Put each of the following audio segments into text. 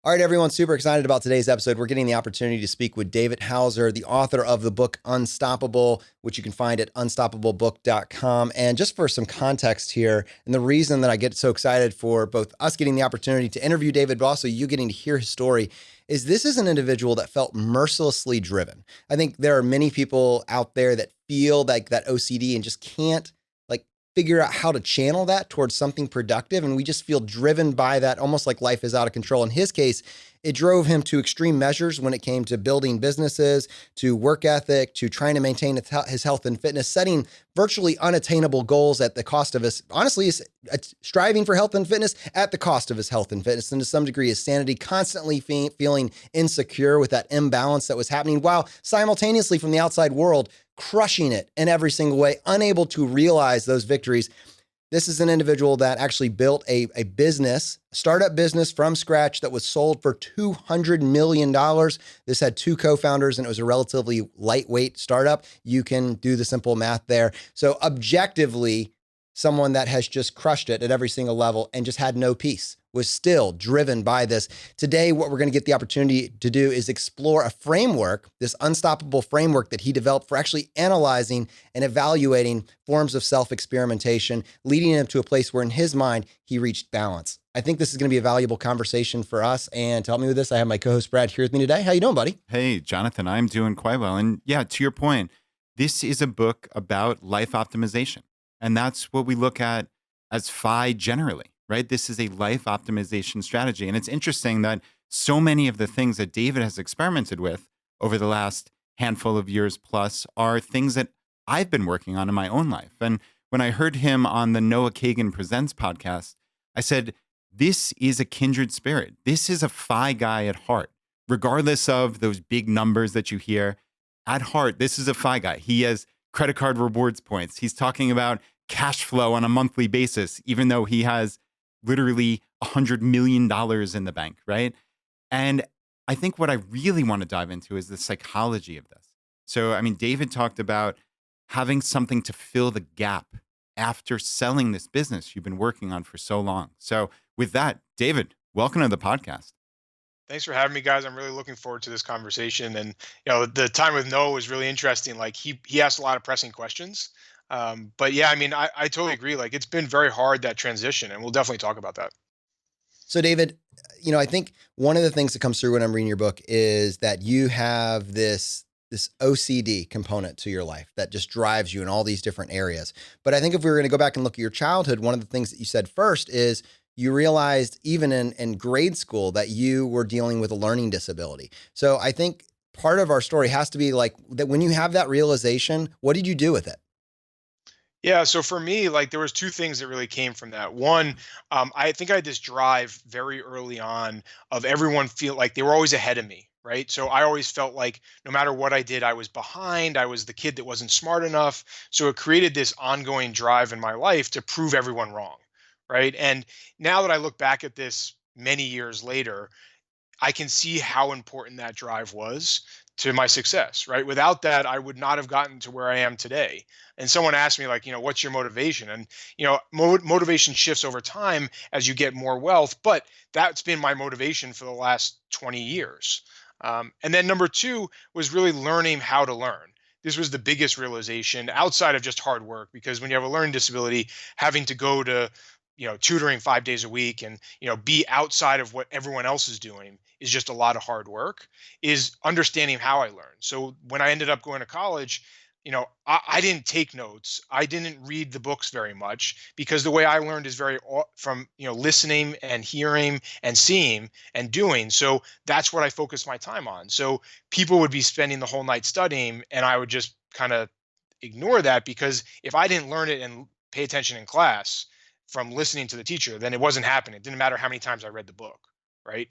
All right, everyone, super excited about today's episode. We're getting the opportunity to speak with David Hauser, the author of the book Unstoppable, which you can find at unstoppablebook.com. And just for some context here, and the reason that I get so excited for both us getting the opportunity to interview David, but also you getting to hear his story, is this is an individual that felt mercilessly driven. I think there are many people out there that feel like that OCD and just can't figure out how to channel that towards something productive. And we just feel driven by that, almost like life is out of control. In his case, it drove him to extreme measures when it came to building businesses, to work ethic, to trying to maintain his health and fitness, setting virtually unattainable goals at the cost of his, honestly, striving for health and fitness at the cost of his health and fitness, and to some degree his sanity, constantly feeling insecure with that imbalance that was happening, while simultaneously from the outside world, crushing it in every single way, unable to realize those victories. This is an individual that actually built a startup business from scratch that was sold for $200 million. This had two co-founders and it was a relatively lightweight startup. You can do the simple math there. So objectively, someone that has just crushed it at every single level and just had no peace, was still driven by this. Today, what we're going to get the opportunity to do is explore a framework, this unstoppable framework that he developed for actually analyzing and evaluating forms of self-experimentation, leading him to a place where in his mind, he reached balance. I think this is going to be a valuable conversation for us. And to help me with this, I have my co-host Brad here with me today. How you doing, buddy? Hey, Jonathan, I'm doing quite well. And yeah, to your point, this is a book about life optimization. And that's what we look at as FI generally. Right? This is a life optimization strategy. And it's interesting that so many of the things that David has experimented with over the last handful of years plus are things that I've been working on in my own life. And when I heard him on the Noah Kagan Presents podcast, I said, this is a kindred spirit. This is a FI guy at heart, regardless of those big numbers that you hear. At heart, this is a FI guy. He has credit card rewards points. He's talking about cash flow on a monthly basis, even though he has literally $100 million in the bank, right? And I think what I really want to dive into is the psychology of this. So, I mean, David talked about having something to fill the gap after selling this business you've been working on for so long. So with that, David, welcome to the podcast. Thanks for having me, guys. I'm really looking forward to this conversation. And, the time with Noah was really interesting. Like he asked a lot of pressing questions. But yeah, I mean, I totally agree. Like it's been very hard, that transition, and we'll definitely talk about that. So David, I think one of the things that comes through when I'm reading your book is that you have this OCD component to your life that just drives you in all these different areas. But I think if we were going to go back and look at your childhood, one of the things that you said first is you realized even in grade school that you were dealing with a learning disability. So I think part of our story has to be like that when you have that realization, what did you do with it? Yeah, so for me, like there was two things that really came from that. One, I think I had this drive very early on of everyone feel like they were always ahead of me, right? So I always felt like no matter what I did, I was behind. I was the kid that wasn't smart enough. So it created this ongoing drive in my life to prove everyone wrong, right? And now that I look back at this many years later, I can see how important that drive was to my success, right? Without that, I would not have gotten to where I am today. And someone asked me, like, what's your motivation? And, motivation shifts over time as you get more wealth, but that's been my motivation for the last 20 years. And then number two was really learning how to learn. This was the biggest realization outside of just hard work, because when you have a learning disability, having to go to tutoring 5 days a week and, be outside of what everyone else is doing is just a lot of hard work, is understanding how I learned. So when I ended up going to college, I didn't take notes. I didn't read the books very much, because the way I learned is from, listening and hearing and seeing and doing. So that's what I focused my time on. So people would be spending the whole night studying and I would just kind of ignore that, because if I didn't learn it and pay attention in class from listening to the teacher, then it wasn't happening. It didn't matter how many times I read the book, right?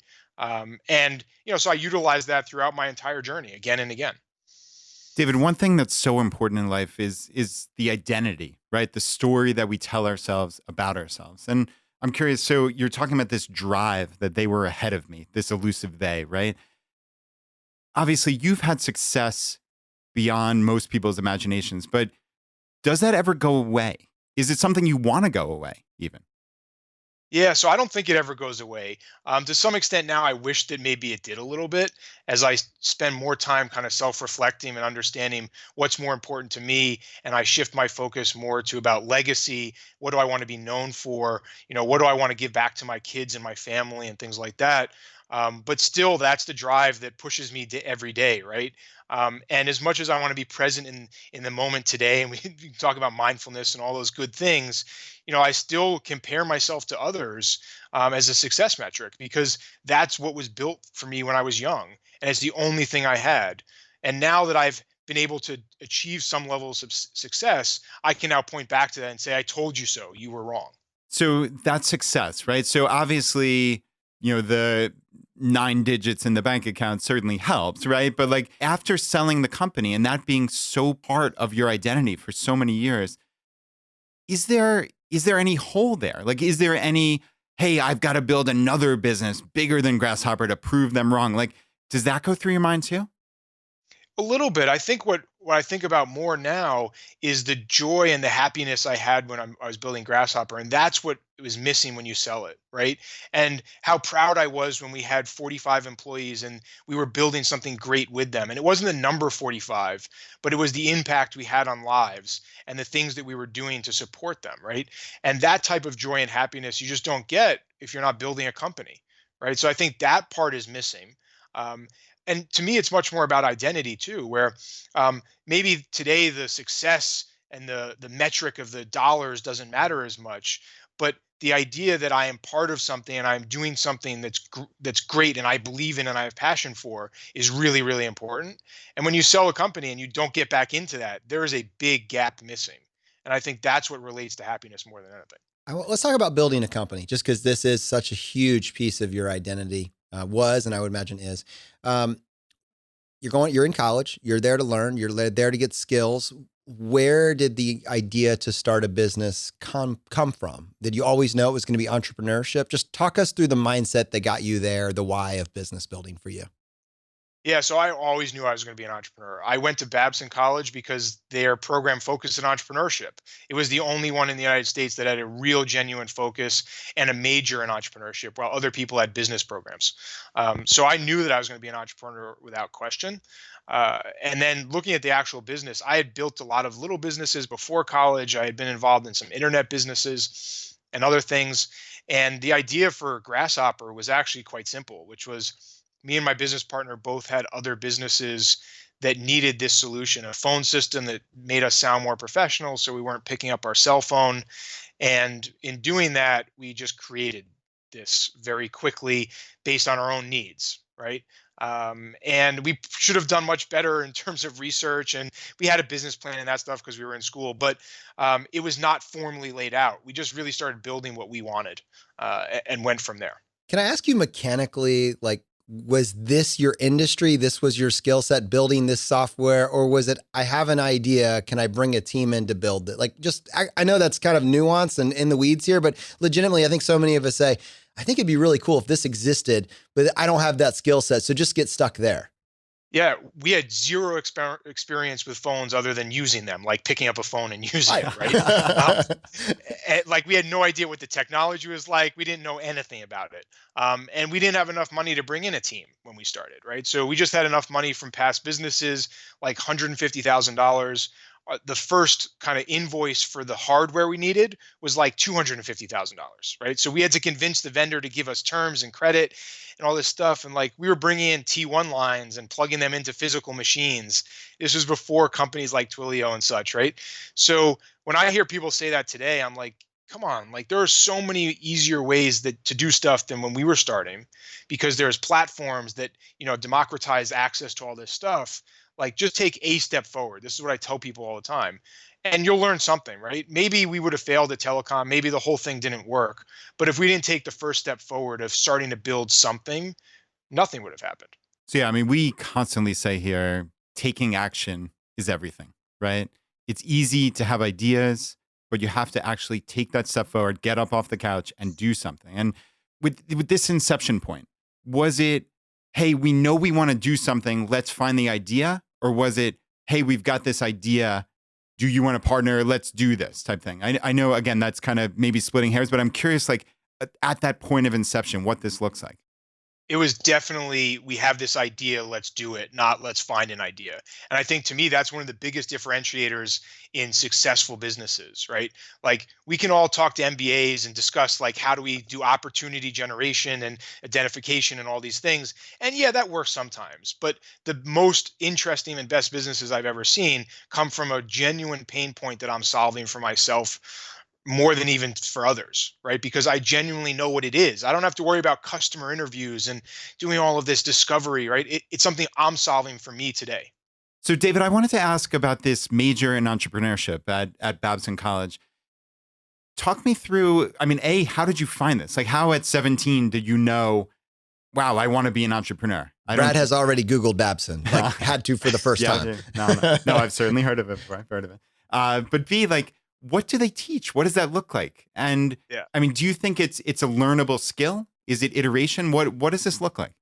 And so I utilized that throughout my entire journey again and again. David, one thing that's so important in life is the identity, right? The story that we tell ourselves about ourselves. And I'm curious, so you're talking about this drive that they were ahead of me, this elusive they, right? Obviously, you've had success beyond most people's imaginations, but does that ever go away? Is it something you want to go away even? Yeah, so I don't think it ever goes away. To some extent now, I wish that maybe it did a little bit as spend more time kind of self-reflecting and understanding what's more important to me, and I shift my focus more to about legacy. What do I want to be known for? What do I want to give back to my kids and my family and things like that. But still, that's the drive that pushes me every day, right? And as much as I want to be present in the moment today, and we can talk about mindfulness and all those good things, I still compare myself to others as a success metric because that's what was built for me when I was young. And it's the only thing I had. And now that I've been able to achieve some levels of success, I can now point back to that and say, I told you so. You were wrong. So that's success, right? So obviously, the 9 digits in the bank account certainly helps, right? But like after selling the company and that being so part of your identity for so many years, is there any hole there? Like, is there any, hey, I've got to build another business bigger than Grasshopper to prove them wrong? Like, does that go through your mind too? A little bit. I think what I think about more now is the joy and the happiness I had when I was building Grasshopper, and that's what was missing when you sell it, right? And how proud I was when we had 45 employees and we were building something great with them. And it wasn't the number 45, but it was the impact we had on lives and the things that we were doing to support them, right? And that type of joy and happiness you just don't get if you're not building a company, right? So I think that part is missing. Um, and to me, it's much more about identity too, where maybe today the success and the metric of the dollars doesn't matter as much, but the idea that I am part of something and I'm doing something that's great and I believe in and I have passion for is really, really important. And when you sell a company and you don't get back into that, there is a big gap missing. And I think that's what relates to happiness more than anything. Let's talk about building a company, just because this is such a huge piece of your identity, was, and I would imagine is. Um, you're in college, you're there to learn, there to get skills. Where did the idea to start a business come from? Did you always know it was going to be entrepreneurship? Just talk us through the mindset that got you there, the why of business building for you. Yeah, so I always knew I was going to be an entrepreneur. I went to Babson College because their program focused on entrepreneurship. It was the only one in the United States that had a real, genuine focus and a major in entrepreneurship, while other people had business programs. So I knew that I was going to be an entrepreneur without question. And then looking at the actual business, I had built a lot of little businesses before college. I had been involved in some internet businesses and other things. And the idea for Grasshopper was actually quite simple, which was me and my business partner both had other businesses that needed this solution, a phone system that made us sound more professional so we weren't picking up our cell phone. And in doing that, we just created this very quickly based on our own needs, right? And we should have done much better in terms of research. And we had a business plan and that stuff because we were in school, but it was not formally laid out. We just really started building what we wanted and went from there. Can I ask you mechanically, like, was this your industry? This was your skill set building this software, or was it, I have an idea, can I bring a team in to build it? Like, I know that's kind of nuanced and in the weeds here, but legitimately, I think so many of us say, I think it'd be really cool if this existed, but I don't have that skill set. So just get stuck there. Yeah, we had zero experience with phones other than using them, like picking up a phone and using it, right? Like we had no idea what the technology was like. We didn't know anything about it. And we didn't have enough money to bring in a team when we started, right? So we just had enough money from past businesses, like $150,000. The first kind of invoice for the hardware we needed was like $250,000, right? So we had to convince the vendor to give us terms and credit and all this stuff. And like we were bringing in T1 lines and plugging them into physical machines. This was before companies like Twilio and such, right? So when I hear people say that today, I'm like, come on, like there are so many easier ways to do stuff than when we were starting, because there's platforms that, democratize access to all this stuff. Like just take a step forward. This is what I tell people all the time. And you'll learn something, right? Maybe we would have failed at telecom. Maybe the whole thing didn't work. But if we didn't take the first step forward of starting to build something, nothing would have happened. So yeah, I mean, we constantly say here, taking action is everything, right? It's easy to have ideas, but you have to actually take that step forward, get up off the couch and do something. And with this inception point, was it, hey, we know we want to do something, let's find the idea? Or was it, hey, we've got this idea, do you want to partner? Let's do this type thing. I know, again, that's kind of maybe splitting hairs, but I'm curious, like, at that point of inception, what this looks like? It was definitely, we have this idea, let's do it, not let's find an idea. And I think to me, that's one of the biggest differentiators in successful businesses, right? Like we can all talk to MBAs and discuss like how do we do opportunity generation and identification and all these things. And yeah, that works sometimes. But the most interesting and best businesses I've ever seen come from a genuine pain point that I'm solving for myself more than even for others, right? Because I genuinely know what it is. I don't have to worry about customer interviews and doing all of this discovery, right? It's something I'm solving for me today. So, David, I wanted to ask about this major in entrepreneurship at Babson College. Talk me through, I mean, A, how did you find this? Like, how at 17 did you know, wow, I want to be an entrepreneur? Brad has already Googled Babson, like had to for the first time. No, I've certainly heard of it before. I've heard of it. But B, like, what do they teach? What does that look like? And Yeah. I mean, do you think it's a learnable skill? Is it iteration? What does this look like?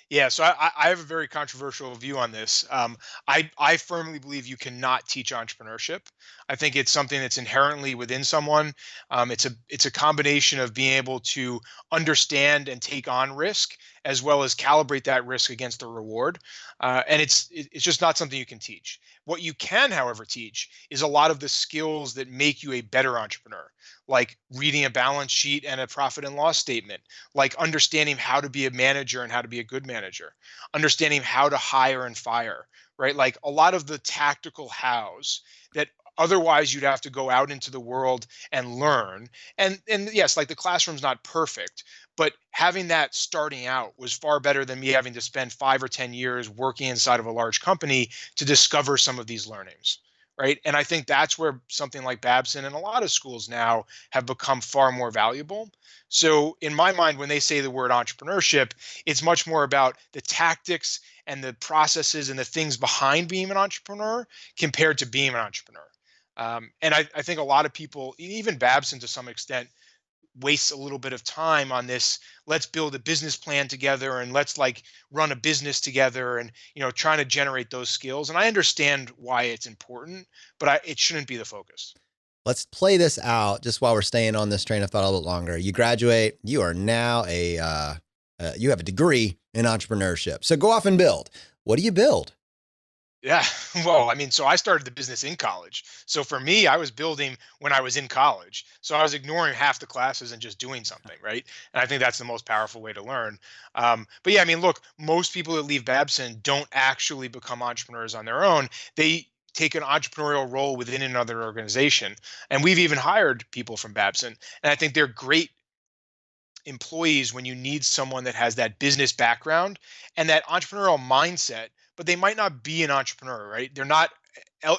Yeah, so I have a very controversial view on this. I firmly believe you cannot teach entrepreneurship. I think it's something that's inherently within someone. It's a combination of being able to understand and take on risk, as well as calibrate that risk against the reward. And it's just not something you can teach. What you can, however, teach is a lot of the skills that make you a better entrepreneur, like reading a balance sheet and a profit and loss statement, like understanding how to be a manager and how to be a good manager, understanding how to hire and fire, right? Like a lot of the tactical hows that otherwise you'd have to go out into the world and learn. And yes, like the classroom's not perfect, but having that starting out was far better than me having to spend 5 or 10 years working inside of a large company to discover some of these learnings. Right. And I think that's where something like Babson and a lot of schools now have become far more valuable. So in my mind, when they say the word entrepreneurship, it's much more about the tactics and the processes and the things behind being an entrepreneur compared to being an entrepreneur. And I think a lot of people, even Babson to some extent, wastes a little bit of time on this. Let's build a business plan together and let's like run a business together and trying to generate those skills. And I understand why it's important, but it shouldn't be the focus. Let's play this out just while we're staying on this train of thought a little bit longer. You graduate, you are now you have a degree in entrepreneurship. So go off and build. What do you build? Yeah. Well, I mean, so I started the business in college. So for me, I was building when I was in college. So I was ignoring half the classes and just doing something, right? And I think that's the most powerful way to learn. But yeah, I mean, look, most people that leave Babson don't actually become entrepreneurs on their own. They take an entrepreneurial role within another organization. And we've even hired people from Babson. And I think they're great employees when you need someone that has that business background and that entrepreneurial mindset, but they might not be an entrepreneur, right? They're not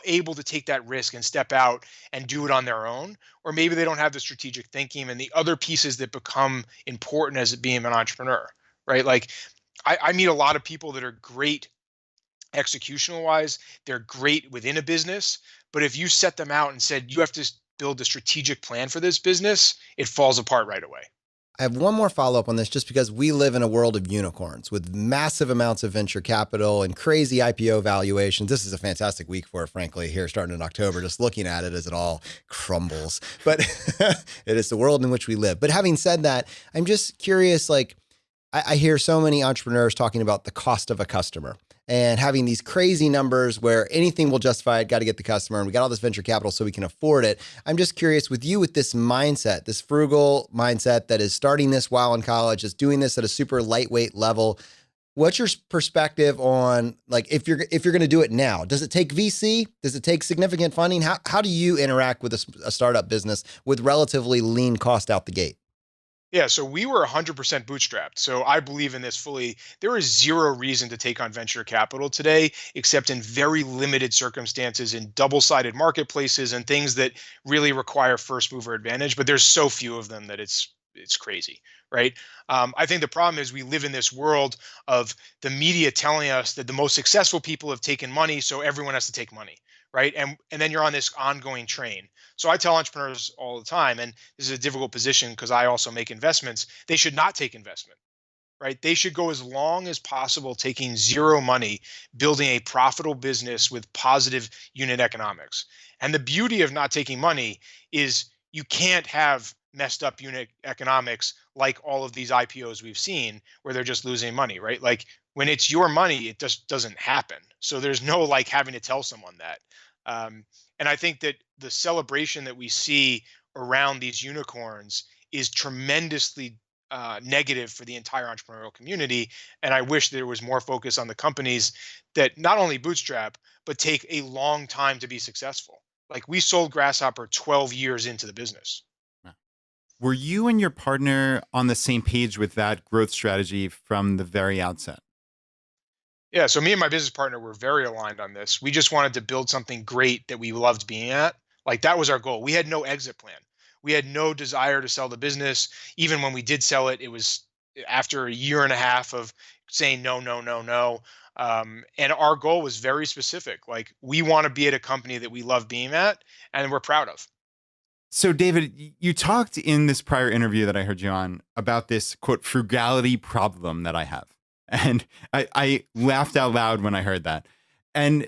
able to take that risk and step out and do it on their own, or maybe they don't have the strategic thinking and the other pieces that become important as being an entrepreneur, right? Like I meet a lot of people that are great executional wise, they're great within a business, but if you set them out and said you have to build a strategic plan for this business, it falls apart right away. I have one more follow-up on this just because we live in a world of unicorns with massive amounts of venture capital and crazy IPO valuations. This is a fantastic week for it, frankly, here starting in October, just looking at it as it all crumbles. But it is the world in which we live. But having said that, I'm just curious, like I hear so many entrepreneurs talking about the cost of a customer and having these crazy numbers where anything will justify it, got to get the customer, and we got all this venture capital so we can afford it. I'm just curious with you with this mindset, this frugal mindset that is starting this while in college, is doing this at a super lightweight level. What's your perspective on, like, if you're going to do it now? Does it take VC? Does it take significant funding? How do you interact with a startup business with relatively lean cost out the gate? Yeah, so we were 100% bootstrapped. So I believe in this fully. There is zero reason to take on venture capital today, except in very limited circumstances in double-sided marketplaces and things that really require first mover advantage. But there's so few of them that it's crazy, right? I think the problem is we live in this world of the media telling us that the most successful people have taken money, so everyone has to take money, right? And then you're on this ongoing train. So I tell entrepreneurs all the time, and this is a difficult position because I also make investments, they should not take investment, right? They should go as long as possible taking zero money, building a profitable business with positive unit economics. And the beauty of not taking money is you can't have messed up unit economics like all of these IPOs we've seen where they're just losing money, right? Like when it's your money, it just doesn't happen. So there's no like having to tell someone that. And I think that the celebration that we see around these unicorns is tremendously negative for the entire entrepreneurial community. And I wish there was more focus on the companies that not only bootstrap, but take a long time to be successful. Like we sold Grasshopper 12 years into the business. Were you and your partner on the same page with that growth strategy from the very outset? Yeah, so me and my business partner were very aligned on this. We just wanted to build something great that we loved being at. Like that was our goal. We had no exit plan. We had no desire to sell the business. Even when we did sell it, it was after a year and a half of saying no, no, no, no. And our goal was very specific. Like we want to be at a company that we love being at and we're proud of. So, David, you talked in this prior interview that I heard you on about this quote frugality problem that I have. And I laughed out loud when I heard that. And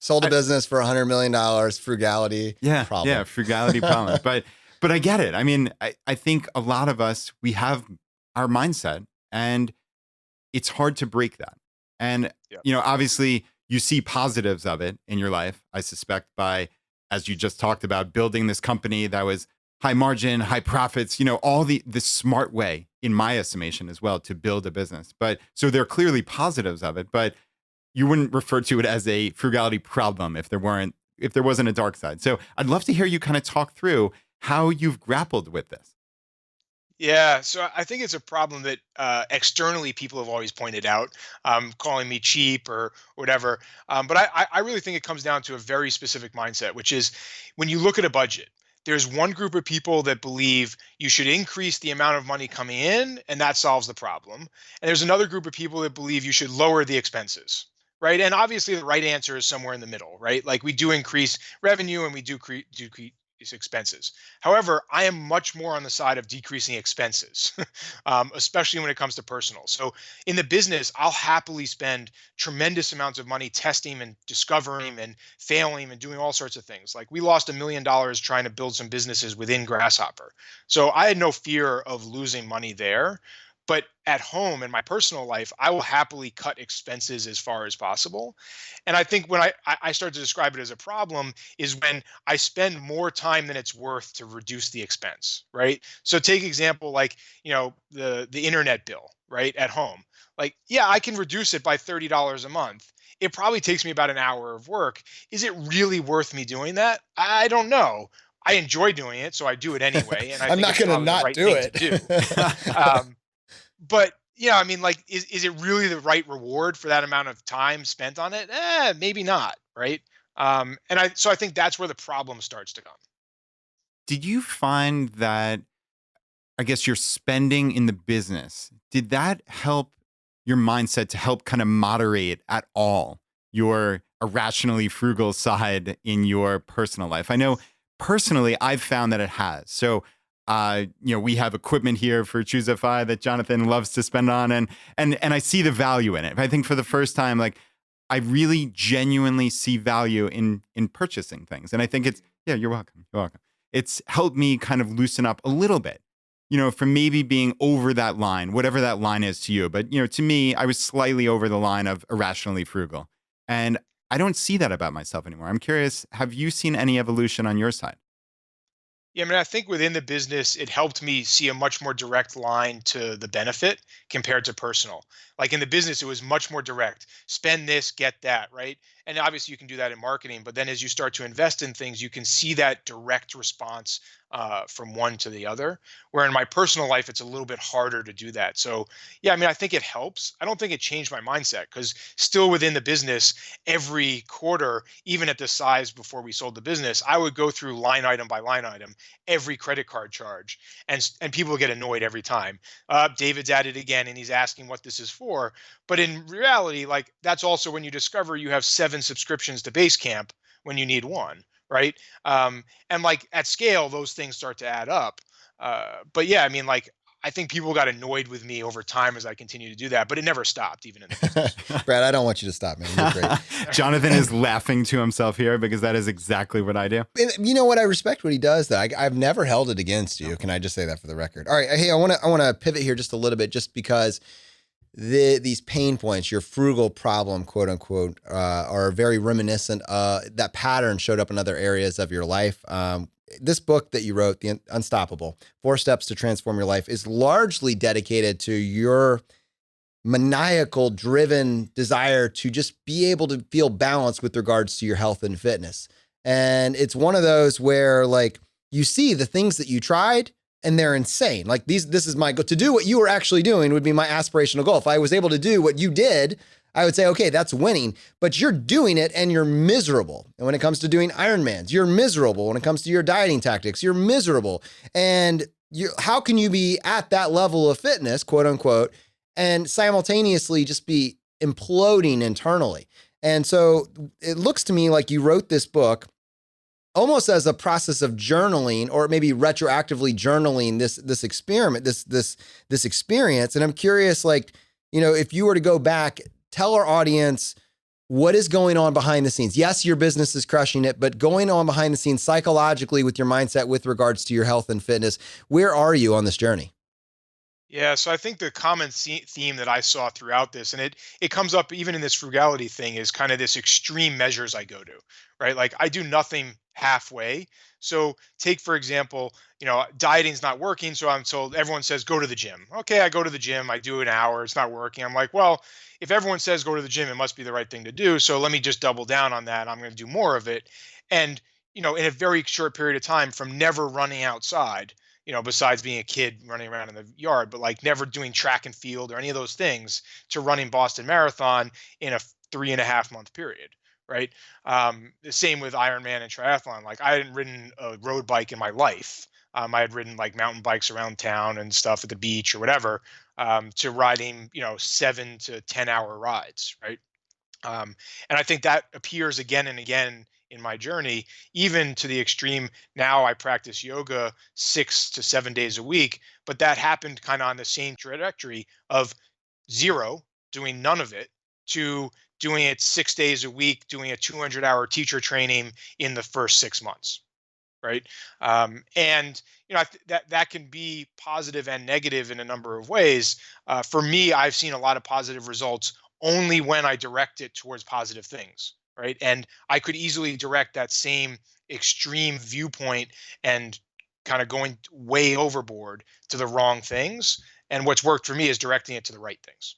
Sold a business for $100 million, frugality problem. Yeah, frugality problem. But I get it. I mean, I think a lot of us, we have our mindset and it's hard to break that. And, obviously you see positives of it in your life, I suspect, by, as you just talked about, building this company that was high margin, high profits, all the smart way, in my estimation as well, to build a business. But so there are clearly positives of it, but you wouldn't refer to it as a frugality problem if there wasn't a dark side. So I'd love to hear you kind of talk through how you've grappled with this. Yeah, so I think it's a problem that externally people have always pointed out, calling me cheap or whatever. But I really think it comes down to a very specific mindset, which is when you look at a budget, there's one group of people that believe you should increase the amount of money coming in, and that solves the problem. And there's another group of people that believe you should lower the expenses. Right. And obviously, the right answer is somewhere in the middle, right? Like we do increase revenue and we do decrease expenses. However, I am much more on the side of decreasing expenses, especially when it comes to personal. So in the business, I'll happily spend tremendous amounts of money testing and discovering and failing and doing all sorts of things. Like we lost $1 million trying to build some businesses within Grasshopper. So I had no fear of losing money there. But at home in my personal life, I will happily cut expenses as far as possible. And I think when I start to describe it as a problem is when I spend more time than it's worth to reduce the expense, right? So take example like, the internet bill, right, at home. Like, yeah, I can reduce it by $30 a month. It probably takes me about an hour of work. Is it really worth me doing that? I don't know. I enjoy doing it, so I do it anyway. And I I'm think not going to not do it. But I mean, like, is it really the right reward for that amount of time spent on it? Maybe not, right? So I think that's where the problem starts to come. Did you find that, I guess, your spending in the business, did that help your mindset to help kind of moderate at all your irrationally frugal side in your personal life? I know personally, I've found that it has. So we have equipment here for ChooseFI that Jonathan loves to spend on, and I see the value in it. I think for the first time, like I really genuinely see value in purchasing things, and I think it's you're welcome. You're welcome. It's helped me kind of loosen up a little bit, from maybe being over that line, whatever that line is to you. But to me, I was slightly over the line of irrationally frugal, and I don't see that about myself anymore. I'm curious, have you seen any evolution on your side? Yeah, I mean, I think within the business, it helped me see a much more direct line to the benefit compared to personal. Like in the business, it was much more direct. Spend this, get that, right? And obviously, you can do that in marketing. But then as you start to invest in things, you can see that direct response from one to the other. Where in my personal life, it's a little bit harder to do that. So, yeah, I mean, I think it helps. I don't think it changed my mindset because still within the business, every quarter, even at the size before we sold the business, I would go through line item by line item every credit card charge, and people get annoyed every time. David's at it again, and he's asking what this is for. But in reality, like that's also when you discover you have 7 subscriptions to Basecamp when you need one, right? And like at scale, those things start to add up. But yeah, I mean, like I think people got annoyed with me over time as I continued to do that, but it never stopped, even in the business. Brad, I don't want you to stop, man. You're great. Jonathan is laughing to himself here because that is exactly what I do. And you know what? I respect what he does, though. I've never held it against you. Can I just say that for the record? All right. Hey, I want to pivot here just a little bit, just because these pain points, your frugal problem, quote unquote, are very reminiscent. That pattern showed up in other areas of your life. This book that you wrote, The Unstoppable, 4 Steps to Transform Your Life, is largely dedicated to your maniacal driven desire to just be able to feel balanced with regards to your health and fitness. And it's one of those where, like, you see the things that you tried and they're insane. Like, this is my goal. To do what you were actually doing would be my aspirational goal. If I was able to do what you did, I would say, okay, that's winning. But you're doing it and you're miserable. And when it comes to doing Ironmans, you're miserable. When it comes to your dieting tactics, you're miserable. And how can you be at that level of fitness, quote unquote, and simultaneously just be imploding internally? And so it looks to me like you wrote this book almost as a process of journaling, or maybe retroactively journaling this experiment, this experience. And I'm curious, like, if you were to go back, tell our audience what is going on behind the scenes. Yes, your business is crushing it, but going on behind the scenes psychologically with your mindset with regards to your health and fitness, where are you on this journey? Yeah, so I think the common theme that I saw throughout this, and it comes up even in this frugality thing, is kind of this extreme measures I go to, right? Like, I do nothing halfway. So take, for example, dieting's not working. So I'm told, everyone says, go to the gym. Okay, I go to the gym, I do an hour, it's not working. I'm like, well, if everyone says go to the gym, it must be the right thing to do. So let me just double down on that. I'm going to do more of it. And, in a very short period of time, from never running outside, besides being a kid running around in the yard, but like never doing track and field or any of those things, to running Boston Marathon in a 3.5 month period. Right. The same with Ironman and triathlon. Like, I hadn't ridden a road bike in my life. I had ridden like mountain bikes around town and stuff at the beach or whatever, to riding, 7 to 10 hour rides. Right. And I think that appears again and again in my journey, even to the extreme. Now I practice yoga 6 to 7 days a week, but that happened kind of on the same trajectory of 0, doing none of it, to doing it 6 days a week, doing a 200-hour teacher training in the first 6 months. Right. And, that can be positive and negative in a number of ways. For me, I've seen a lot of positive results only when I direct it towards positive things. Right. And I could easily direct that same extreme viewpoint and kind of going way overboard to the wrong things. And what's worked for me is directing it to the right things.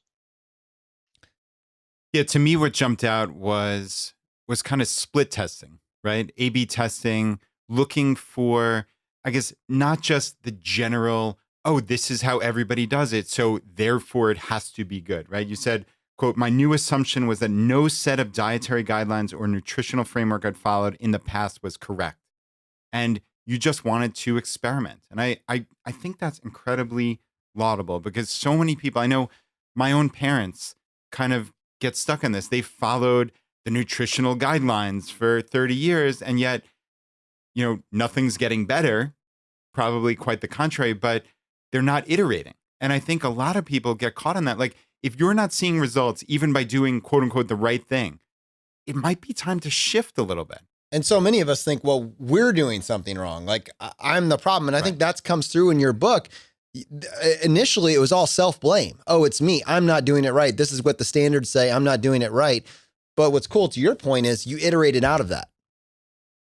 Yeah, to me, what jumped out was kind of split testing, right? A/B testing, looking for, I guess, not just the general, oh, this is how everybody does it, so therefore it has to be good, right? You said, quote, my new assumption was that no set of dietary guidelines or nutritional framework I'd followed in the past was correct. And you just wanted to experiment. And I think that's incredibly laudable, because so many people, I know my own parents kind of get stuck in this. They followed the nutritional guidelines for 30 years, and yet, nothing's getting better, probably quite the contrary, but they're not iterating. And I think a lot of people get caught in that. Like, if you're not seeing results, even by doing, quote unquote, the right thing, it might be time to shift a little bit. And so many of us think, well, we're doing something wrong. Like, I'm the problem. And I think that comes through in your book. Initially, it was all self-blame. Oh, it's me. I'm not doing it right. This is what the standards say. I'm not doing it right. But what's cool, to your point, is you iterated out of that.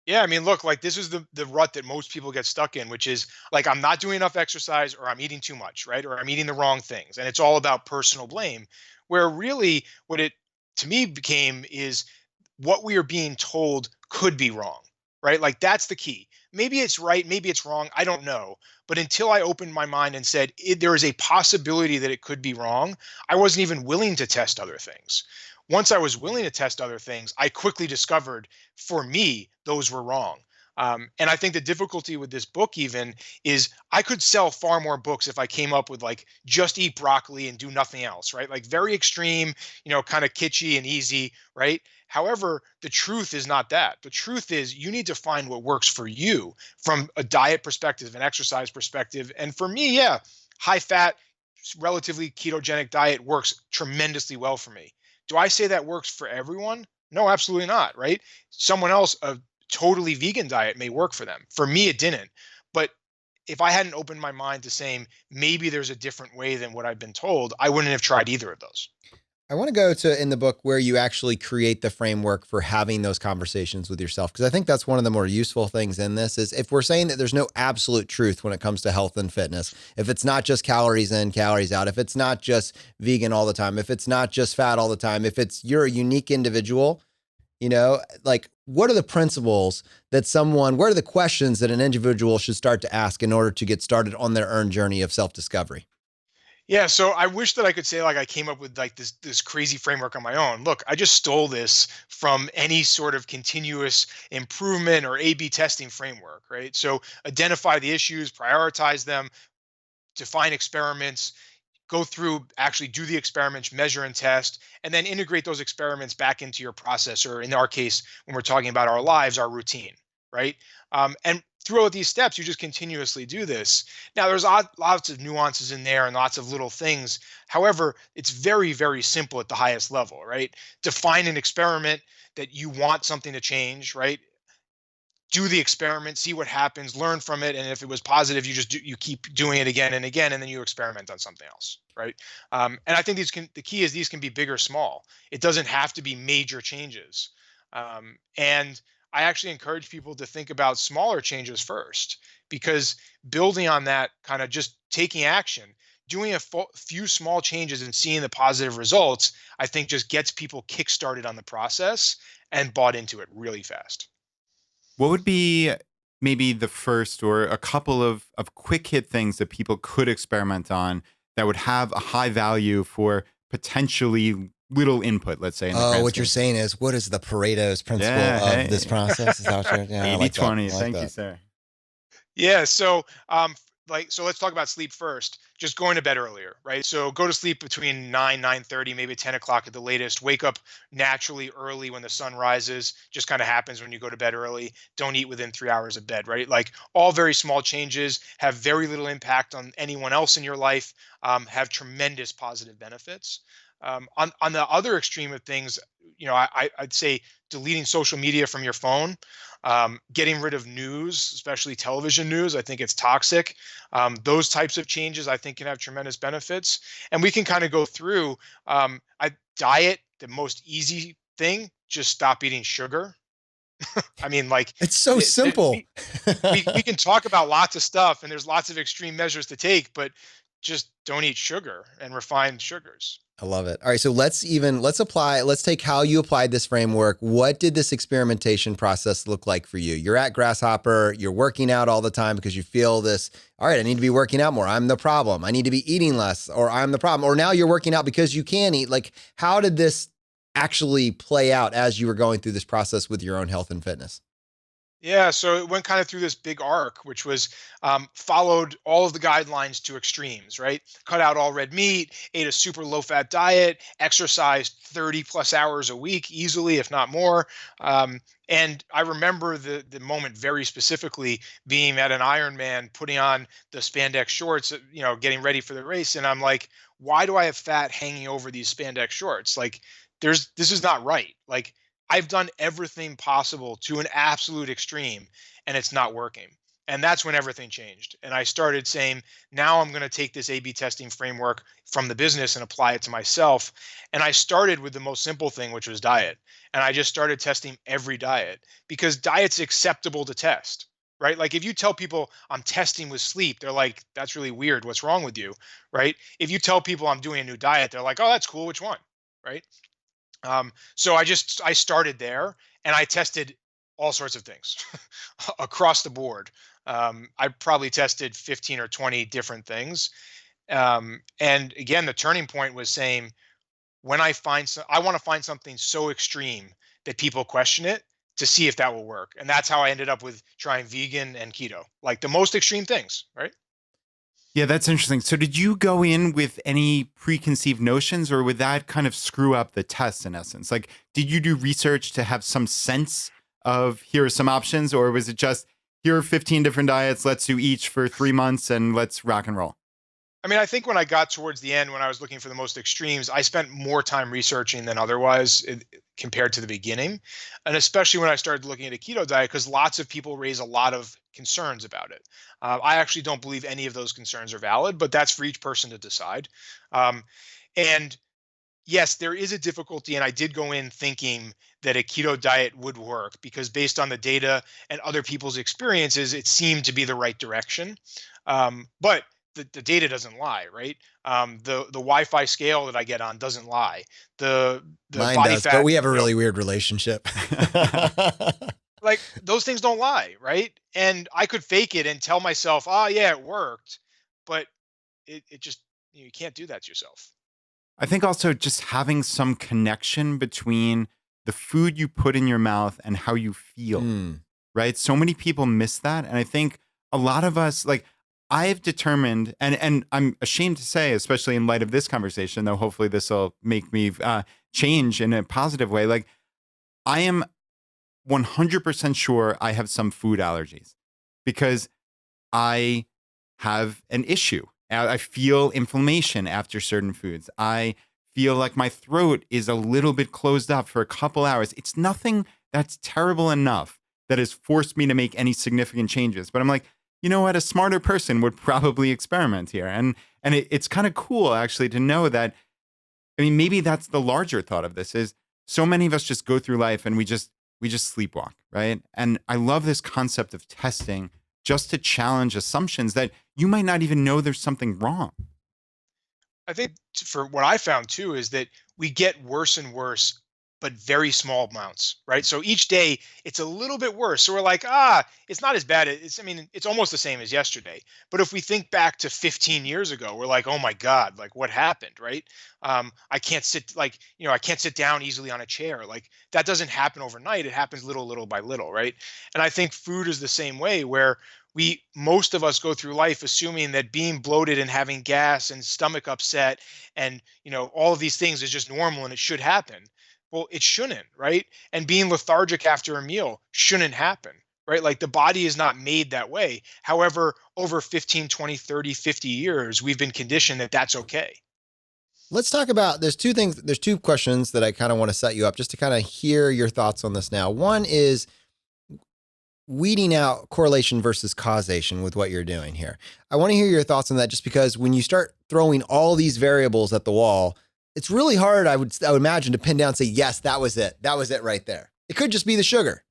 Yeah, I mean, look, like, this is the rut that most people get stuck in, which is like, I'm not doing enough exercise, or I'm eating too much, right? Or I'm eating the wrong things. And it's all about personal blame, where really what it to me became is what we are being told could be wrong, right? Like, that's the key. Maybe it's right, maybe it's wrong, I don't know. But until I opened my mind and said, there is a possibility that it could be wrong, I wasn't even willing to test other things. Once I was willing to test other things, I quickly discovered, for me, those were wrong. And I think the difficulty with this book even is I could sell far more books if I came up with, like, just eat broccoli and do nothing else, right? Like, very extreme, kind of kitschy and easy, right? However, the truth is not that. The truth is you need to find what works for you from a diet perspective, an exercise perspective. And for me, yeah, high fat, relatively ketogenic diet works tremendously well for me. Do I say that works for everyone? No, absolutely not, right? Someone else, a totally vegan diet may work for them. For me, it didn't. But if I hadn't opened my mind to saying maybe there's a different way than what I've been told, I wouldn't have tried either of those. I want to go to in the book where you actually create the framework for having those conversations with yourself. Because I think that's one of the more useful things in this is if we're saying that there's no absolute truth when it comes to health and fitness, if it's not just calories in, calories out, if it's not just vegan all the time, if it's not just fat all the time, if it's you're a unique individual, like what are the principles that what are the questions that an individual should start to ask in order to get started on their own journey of self-discovery? Yeah, so I wish that I could say like I came up with like this crazy framework on my own. Look, I just stole this from any sort of continuous improvement or A/B testing framework, right? So identify the issues, prioritize them, define experiments, go through, actually do the experiments, measure and test, and then integrate those experiments back into your process, or in our case, when we're talking about our lives, our routine, right? And throughout these steps, you just continuously do this. Now, there's lots of nuances in there and lots of little things. However, it's very, very simple at the highest level, right? Define an experiment that you want something to change, right? Do the experiment, see what happens, learn from it, and if it was positive, you keep doing it again and again, and then you experiment on something else, right? And I think the key is these can be big or small. It doesn't have to be major changes. And I actually encourage people to think about smaller changes first, because building on that, kind of just taking action, doing a few small changes and seeing the positive results, I think just gets people kickstarted on the process and bought into it really fast. What would be maybe the first or a couple of quick hit things that people could experiment on that would have a high value for potentially little input, let's say? In the Oh, grand what you're scheme? saying is, what is the Pareto's principle of this process? Is that what you're, yeah, I 80 like that. 20. I like Thank you, that. sir. Yeah, so let's talk about sleep first. Just going to bed earlier, right? So go to sleep between 9:30, maybe 10 o'clock at the latest. Wake up naturally early when the sun rises. Just kind of happens when you go to bed early. Don't eat within 3 hours of bed, right? Like, all very small changes have very little impact on anyone else in your life, have tremendous positive benefits. On the other extreme of things, I'd say deleting social media from your phone, getting rid of news, especially television news. I think it's toxic. Those types of changes I think can have tremendous benefits. And we can kind of go through I diet, the most easy thing, just stop eating sugar. I mean, like, It's so simple. we can talk about lots of stuff, and there's lots of extreme measures to take, but just don't eat sugar and refined sugars. I love it. All right. So let's take how you applied this framework. What did this experimentation process look like for you? You're at Grasshopper, you're working out all the time because you feel this, all right, I need to be working out more. I'm the problem. I need to be eating less, or I'm the problem. Or now you're working out because you can eat. Like, how did this actually play out as you were going through this process with your own health and fitness? Yeah, so it went kind of through this big arc, which was followed all of the guidelines to extremes, right? Cut out all red meat, ate a super low fat diet, exercised 30 plus hours a week easily, if not more. And I remember the moment very specifically, being at an Ironman, putting on the spandex shorts, getting ready for the race. And I'm like, why do I have fat hanging over these spandex shorts? Like, this is not right. Like, I've done everything possible to an absolute extreme, and it's not working. And that's when everything changed. And I started saying, now I'm going to take this A/B testing framework from the business and apply it to myself. And I started with the most simple thing, which was diet. And I just started testing every diet, because diet's acceptable to test, right? Like, if you tell people I'm testing with sleep, they're like, that's really weird. What's wrong with you, right? If you tell people I'm doing a new diet, they're like, oh, that's cool. Which one, right? So I started there, and I tested all sorts of things across the board. I probably tested 15 or 20 different things. And again, the turning point was saying, when I want to find something so extreme that people question it, to see if that will work. And that's how I ended up with trying vegan and keto, like the most extreme things, right? Yeah, that's interesting. So did you go in with any preconceived notions, or would that kind of screw up the test in essence? Like, did you do research to have some sense of here are some options, or was it just here are 15 different diets, let's do each for 3 months and let's rock and roll? I mean, I think when I got towards the end, when I was looking for the most extremes, I spent more time researching than otherwise compared to the beginning. And especially when I started looking at a keto diet, because lots of people raise a lot of concerns about it. I actually don't believe any of those concerns are valid, but that's for each person to decide. Um, and yes, there is a difficulty. And I did go in thinking that a keto diet would work because based on the data and other people's experiences, it seemed to be the right direction. But the data doesn't lie, right? The Wi-Fi scale that I get on doesn't lie. The Mine body does, but fat, we have a really weird relationship. like those things don't lie, right? And I could fake it and tell myself, oh yeah, it worked, but it just you can't do that to yourself. I think also just having some connection between the food you put in your mouth and how you feel, Mm. right? So many people miss that. And I think a lot of us, like, I've determined, and I'm ashamed to say, especially in light of this conversation, though hopefully this will make me change in a positive way. Like, I am 100% sure I have some food allergies because I have an issue. I feel inflammation after certain foods. I feel like my throat is a little bit closed up for a couple hours. It's nothing that's terrible enough that has forced me to make any significant changes. But I'm like, you know what? A smarter person would probably experiment here. And it's kind of cool actually to know that. I mean, maybe that's the larger thought of this is so many of us just go through life and we just sleepwalk, right? And I love this concept of testing just to challenge assumptions that you might not even know there's something wrong. I think for what I found too is that we get worse and worse, but very small amounts, right? So each day it's a little bit worse. So we're like, it's not as bad. I mean, it's almost the same as yesterday. But if we think back to 15 years ago, we're like, oh my God, like what happened, right? I can't sit I can't sit down easily on a chair. Like that doesn't happen overnight. It happens little by little, right? And I think food is the same way where most of us go through life assuming that being bloated and having gas and stomach upset and all of these things is just normal and it should happen. Well, it shouldn't, right? And being lethargic after a meal shouldn't happen, right? Like the body is not made that way. However, over 15, 20, 30, 50 years we've been conditioned that that's okay. Let's talk about, there's two questions that I kind of want to set you up just to kind of hear your thoughts on this now. One is weeding out correlation versus causation with what you're doing here. I want to hear your thoughts on that just because when you start throwing all these variables at the wall, it's really hard, I would imagine, to pin down and say, yes, that was it. That was it right there. It could just be the sugar.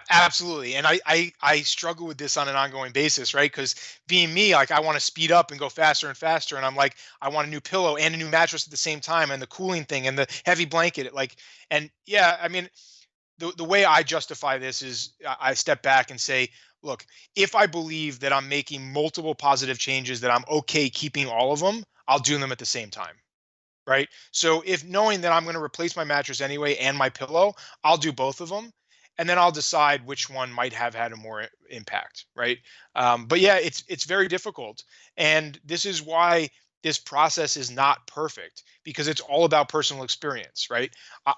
Absolutely. And I struggle with this on an ongoing basis, right? Because being me, like I want to speed up and go faster and faster. And I'm like, I want a new pillow and a new mattress at the same time and the cooling thing and the heavy blanket. And yeah, I mean, the way I justify this is I step back and say, look, if I believe that I'm making multiple positive changes, that I'm okay keeping all of them, I'll do them at the same time. Right. So if knowing that I'm going to replace my mattress anyway and my pillow, I'll do both of them. And then I'll decide which one might have had a more impact. Right. But yeah, it's very difficult. And this is why this process is not perfect because it's all about personal experience. Right.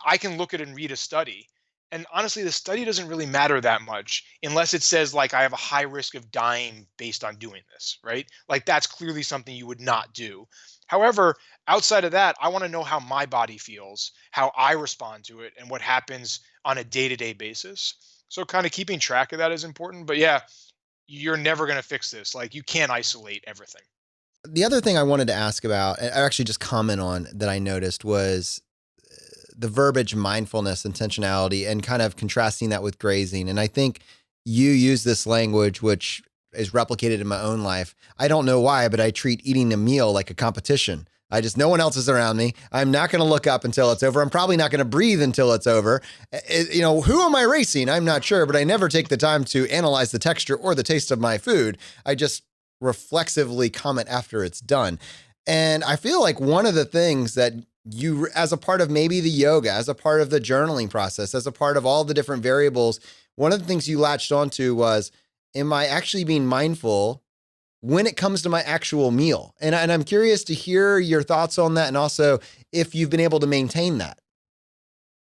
I can look at and read a study. And honestly, the study doesn't really matter that much unless it says like I have a high risk of dying based on doing this, right? Like that's clearly something you would not do. However, outside of that, I want to know how my body feels, how I respond to it, and what happens on a day-to-day basis. So kind of keeping track of that is important. But yeah, you're never going to fix this. Like you can't isolate everything. The other thing I wanted to ask about, and I actually just comment on that I noticed was the verbiage mindfulness, intentionality, and kind of contrasting that with grazing. And I think you use this language, which is replicated in my own life. I don't know why, but I treat eating a meal like a competition. No one else is around me. I'm not going to look up until it's over. I'm probably not going to breathe until it's over. Who am I racing? I'm not sure, but I never take the time to analyze the texture or the taste of my food. I just reflexively comment after it's done. And I feel like one of the things that you, as a part of maybe the yoga, as a part of the journaling process, as a part of all the different variables, one of the things you latched onto was, am I actually being mindful when it comes to my actual meal? And I'm curious to hear your thoughts on that. And also if you've been able to maintain that.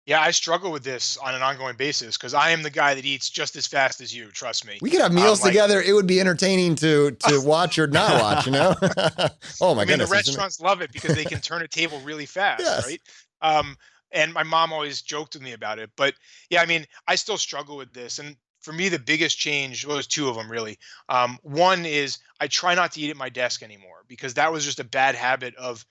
Yeah, I struggle with this on an ongoing basis because I am the guy that eats just as fast as you. Trust me. We could have meals Like, together. It would be entertaining to watch or not watch, you know? Oh my I mean, the goodness, isn't it? restaurants love it because they can turn a table really fast, Yes. right? Um, and my mom always joked with me about it. But yeah, I mean, I still struggle with this. And for me, the biggest change, well, there's two of them really. One is I try not to eat at my desk anymore because that was just a bad habit of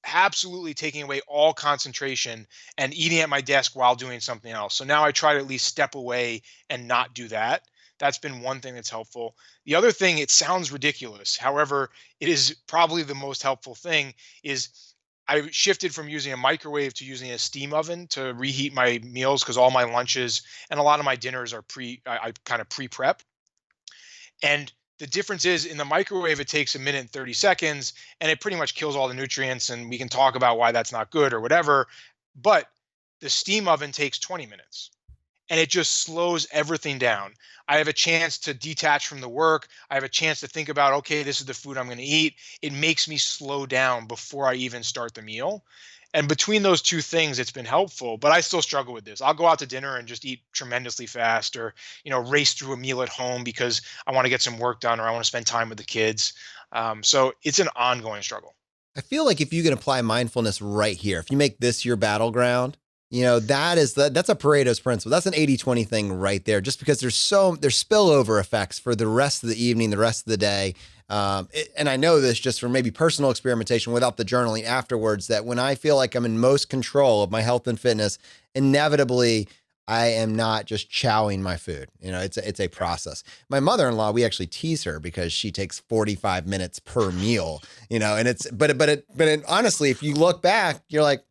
absolutely taking away all concentration and eating at my desk while doing something else. So now I try to at least step away and not do that. That's been one thing that's helpful. The other thing, it sounds ridiculous. However, it is probably the most helpful thing is I shifted from using a microwave to using a steam oven to reheat my meals because all my lunches and a lot of my dinners are I kind of pre-prep. And the difference is in the microwave, it takes a minute and 30 seconds and it pretty much kills all the nutrients. And we can talk about why that's not good or whatever. But the steam oven takes 20 minutes and it just slows everything down. I have a chance to detach from the work. I have a chance to think about, okay, this is the food I'm going to eat. It makes me slow down before I even start the meal. And between those two things, it's been helpful, but I still struggle with this. I'll go out to dinner and just eat tremendously fast or, race through a meal at home because I want to get some work done or I want to spend time with the kids. So it's an ongoing struggle. I feel like if you can apply mindfulness right here, if you make this your battleground, that's a Pareto's principle. That's an 80-20 thing right there, just because there's spillover effects for the rest of the evening, the rest of the day. And I know this just from maybe personal experimentation without the journaling afterwards, that when I feel like I'm in most control of my health and fitness, inevitably I am not just chowing my food. It's a process. My mother-in-law, we actually tease her because she takes 45 minutes per meal, and honestly, if you look back, you're like,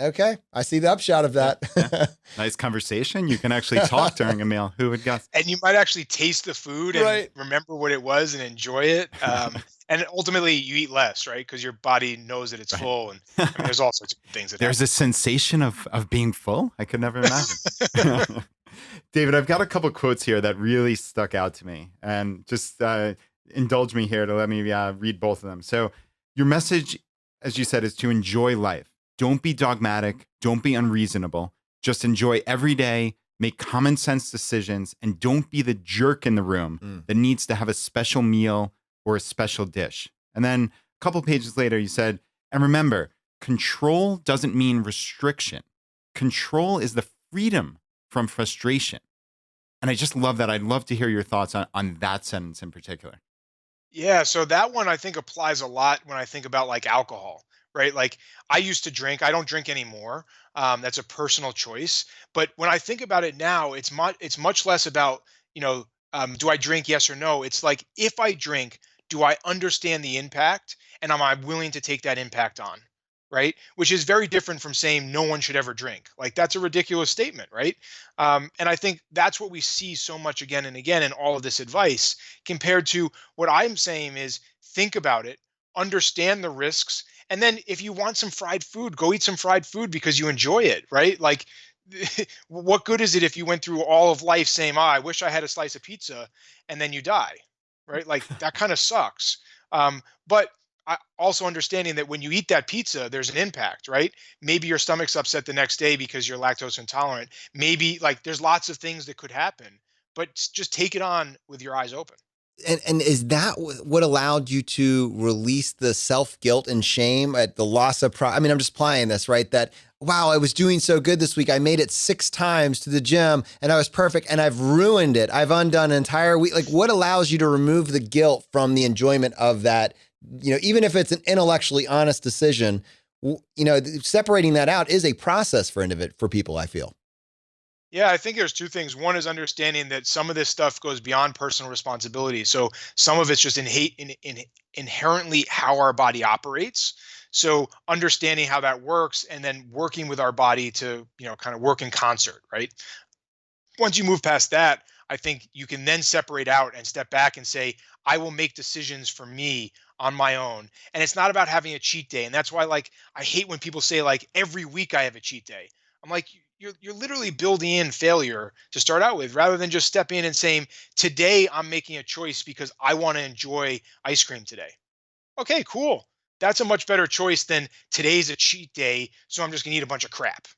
okay, I see the upshot of that. Yeah. Nice conversation. You can actually talk during a meal. Who would guess? And you might actually taste the food and Right. remember what it was and enjoy it. And ultimately, you eat less, right? Because your body knows that it's Right. full. And I mean, there's all sorts of things that There's a sensation of being full. I could never imagine. David, I've got a couple quotes here that really stuck out to me, and just indulge me here to let me read both of them. So your message, as you said, is to enjoy life. Don't be dogmatic. Don't be unreasonable. Just enjoy every day, make common sense decisions, and don't be the jerk in the room that needs to have a special meal or a special dish. And then a couple pages later, you said, and remember, control doesn't mean restriction. Control is the freedom from frustration. And I just love that. I'd love to hear your thoughts on that sentence in particular. Yeah, so that one I think applies a lot when I think about like alcohol, right? Like I used to drink, I don't drink anymore. That's a personal choice. But when I think about it now, it's much less about, do I drink yes or no? It's like if I drink, do I understand the impact and am I willing to take that impact on? Right? Which is very different from saying no one should ever drink. Like that's a ridiculous statement, right? And I think that's what we see so much again and again in all of this advice compared to what I'm saying is think about it, understand the risks, and then if you want some fried food, go eat some fried food because you enjoy it, right? Like, what good is it if you went through all of life saying, "Oh, I wish I had a slice of pizza," and then you die, right? Like that kind of sucks. But also understanding that when you eat that pizza, there's an impact, right? Maybe your stomach's upset the next day because you're lactose intolerant. Maybe like there's lots of things that could happen, but just take it on with your eyes open. And is that what allowed you to release the self-guilt and shame at the loss of I mean, I'm just applying this, right? That, wow, I was doing so good this week. I made it 6 times to the gym and I was perfect and I've ruined it. I've undone an entire week. Like what allows you to remove the guilt from the enjoyment of that, even if it's an intellectually honest decision, separating that out is a process for people, I feel. Yeah, I think there's two things. One is understanding that some of this stuff goes beyond personal responsibility. So some of it's just inherently how our body operates. So understanding how that works and then working with our body to, kind of work in concert, right? Once you move past that, I think you can then separate out and step back and say, I will make decisions for me on my own. And it's not about having a cheat day. And that's why, like, I hate when people say, like, every week I have a cheat day. I'm like, you're literally building in failure to start out with rather than just stepping in and saying, today I'm making a choice because I want to enjoy ice cream today. Okay, cool. That's a much better choice than today's a cheat day. So I'm just going to eat a bunch of crap.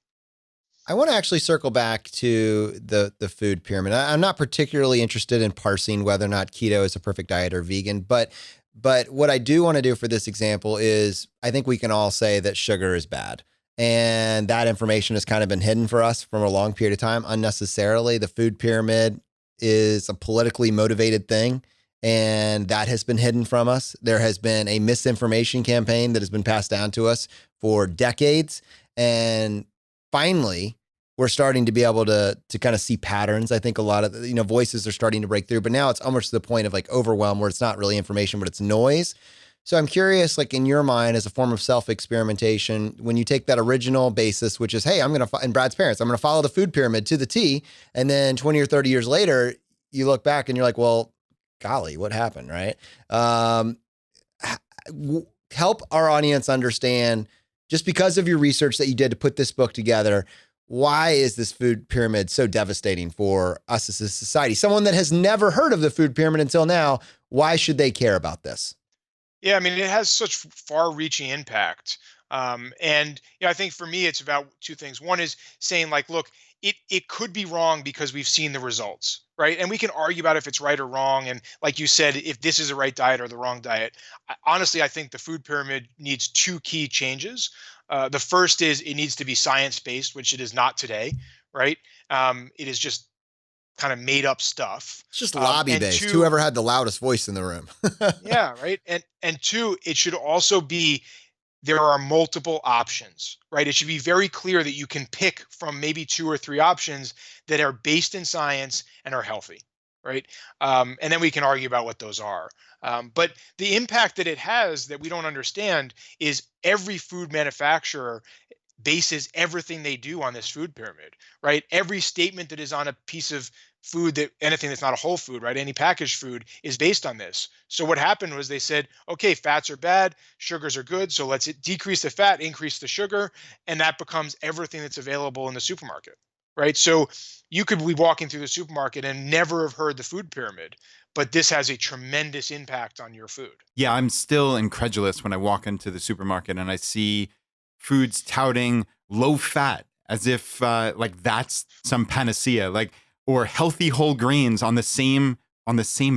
I want to actually circle back to the food pyramid. I'm not particularly interested in parsing whether or not keto is a perfect diet or vegan, but what I do want to do for this example is I think we can all say that sugar is bad. And that information has kind of been hidden for us from a long period of time unnecessarily. The food pyramid is a politically motivated thing, and that has been hidden from us. There has been a misinformation campaign that has been passed down to us for decades. And finally, we're starting to be able to kind of see patterns. I think a lot of, voices are starting to break through, but now it's almost to the point of like overwhelm where it's not really information, but it's noise. So I'm curious, like in your mind as a form of self-experimentation, when you take that original basis, which is, hey, and Brad's parents, I'm going to follow the food pyramid to the T. And then 20 or 30 years later, you look back and you're like, well, golly, what happened? Right. Help our audience understand, just because of your research that you did to put this book together, why is this food pyramid so devastating for us as a society? Someone that has never heard of the food pyramid until now, why should they care about this? Yeah, I mean, it has such far-reaching impact. And I think for me, it's about two things. One is saying like, look, it could be wrong because we've seen the results, right? And we can argue about if it's right or wrong. And like you said, if this is the right diet or the wrong diet. Honestly, I think the food pyramid needs two key changes. The first is it needs to be science-based, which it is not today, right? It is just kind of made up stuff. It's just lobby based. Whoever had the loudest voice in the room. Yeah, right. And two, it should also be there are multiple options, right? It should be very clear that you can pick from maybe two or three options that are based in science and are healthy, right? And then we can argue about what those are. But the impact that it has that we don't understand is every food manufacturer bases everything they do on this food pyramid, right? Every statement that is on a piece of food, that anything that's not a whole food, right? Any packaged food is based on this. So what happened was they said, okay, fats are bad, sugars are good. So let's decrease the fat, increase the sugar. And that becomes everything that's available in the supermarket, right? So you could be walking through the supermarket and never have heard the food pyramid, but this has a tremendous impact on your food. Yeah, I'm still incredulous when I walk into the supermarket and I see foods touting low fat as if like that's some panacea, like, or healthy whole grains on the same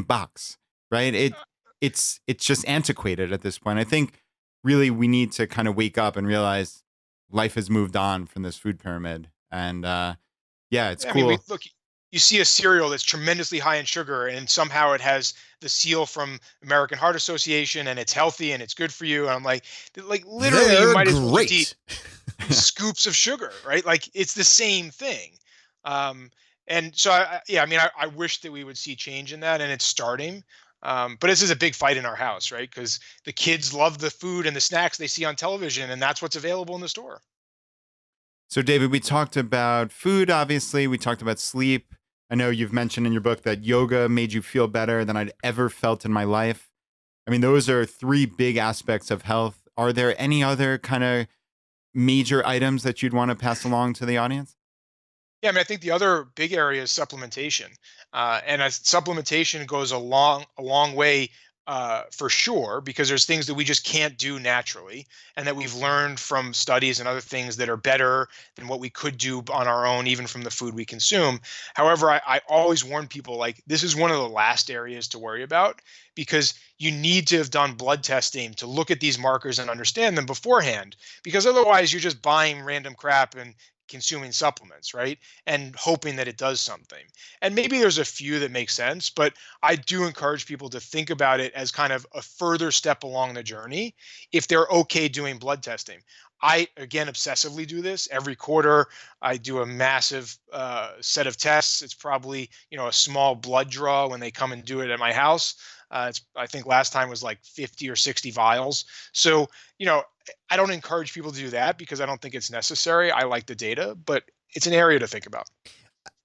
box, right? It's just antiquated at this point. I think really we need to kind of wake up and realize life has moved on from this food pyramid. And it's cool. I mean, look, you see a cereal that's tremendously high in sugar and somehow it has the seal from American Heart Association and it's healthy and it's good for you. And I'm like literally They're you might as well great. eat scoops of sugar, right? Like it's the same thing. And so I wish that we would see change in that, and it's starting. But this is a big fight in our house, right? Because the kids love the food and the snacks they see on television, and that's what's available in the store. So David, we talked about food, obviously. We talked about sleep. I know you've mentioned in your book that yoga made you feel better than I'd ever felt in my life. I mean, those are three big aspects of health. Are there any other kind of major items that you'd want to pass along to the audience? Yeah, I mean, I think the other big area is supplementation, and supplementation goes a long way for sure, because there's things that we just can't do naturally, and that we've learned from studies and other things that are better than what we could do on our own, even from the food we consume. However, I always warn people, like, this is one of the last areas to worry about, because you need to have done blood testing to look at these markers and understand them beforehand, because otherwise you're just buying random crap and consuming supplements, right? And hoping that it does something. And maybe there's a few that make sense, but I do encourage people to think about it as kind of a further step along the journey if they're okay doing blood testing. I, again, obsessively do this. Every quarter, I do a massive set of tests. It's probably, a small blood draw when they come and do it at my house. I think last time was like 50 or 60 vials. So, I don't encourage people to do that because I don't think it's necessary. I like the data, but it's an area to think about.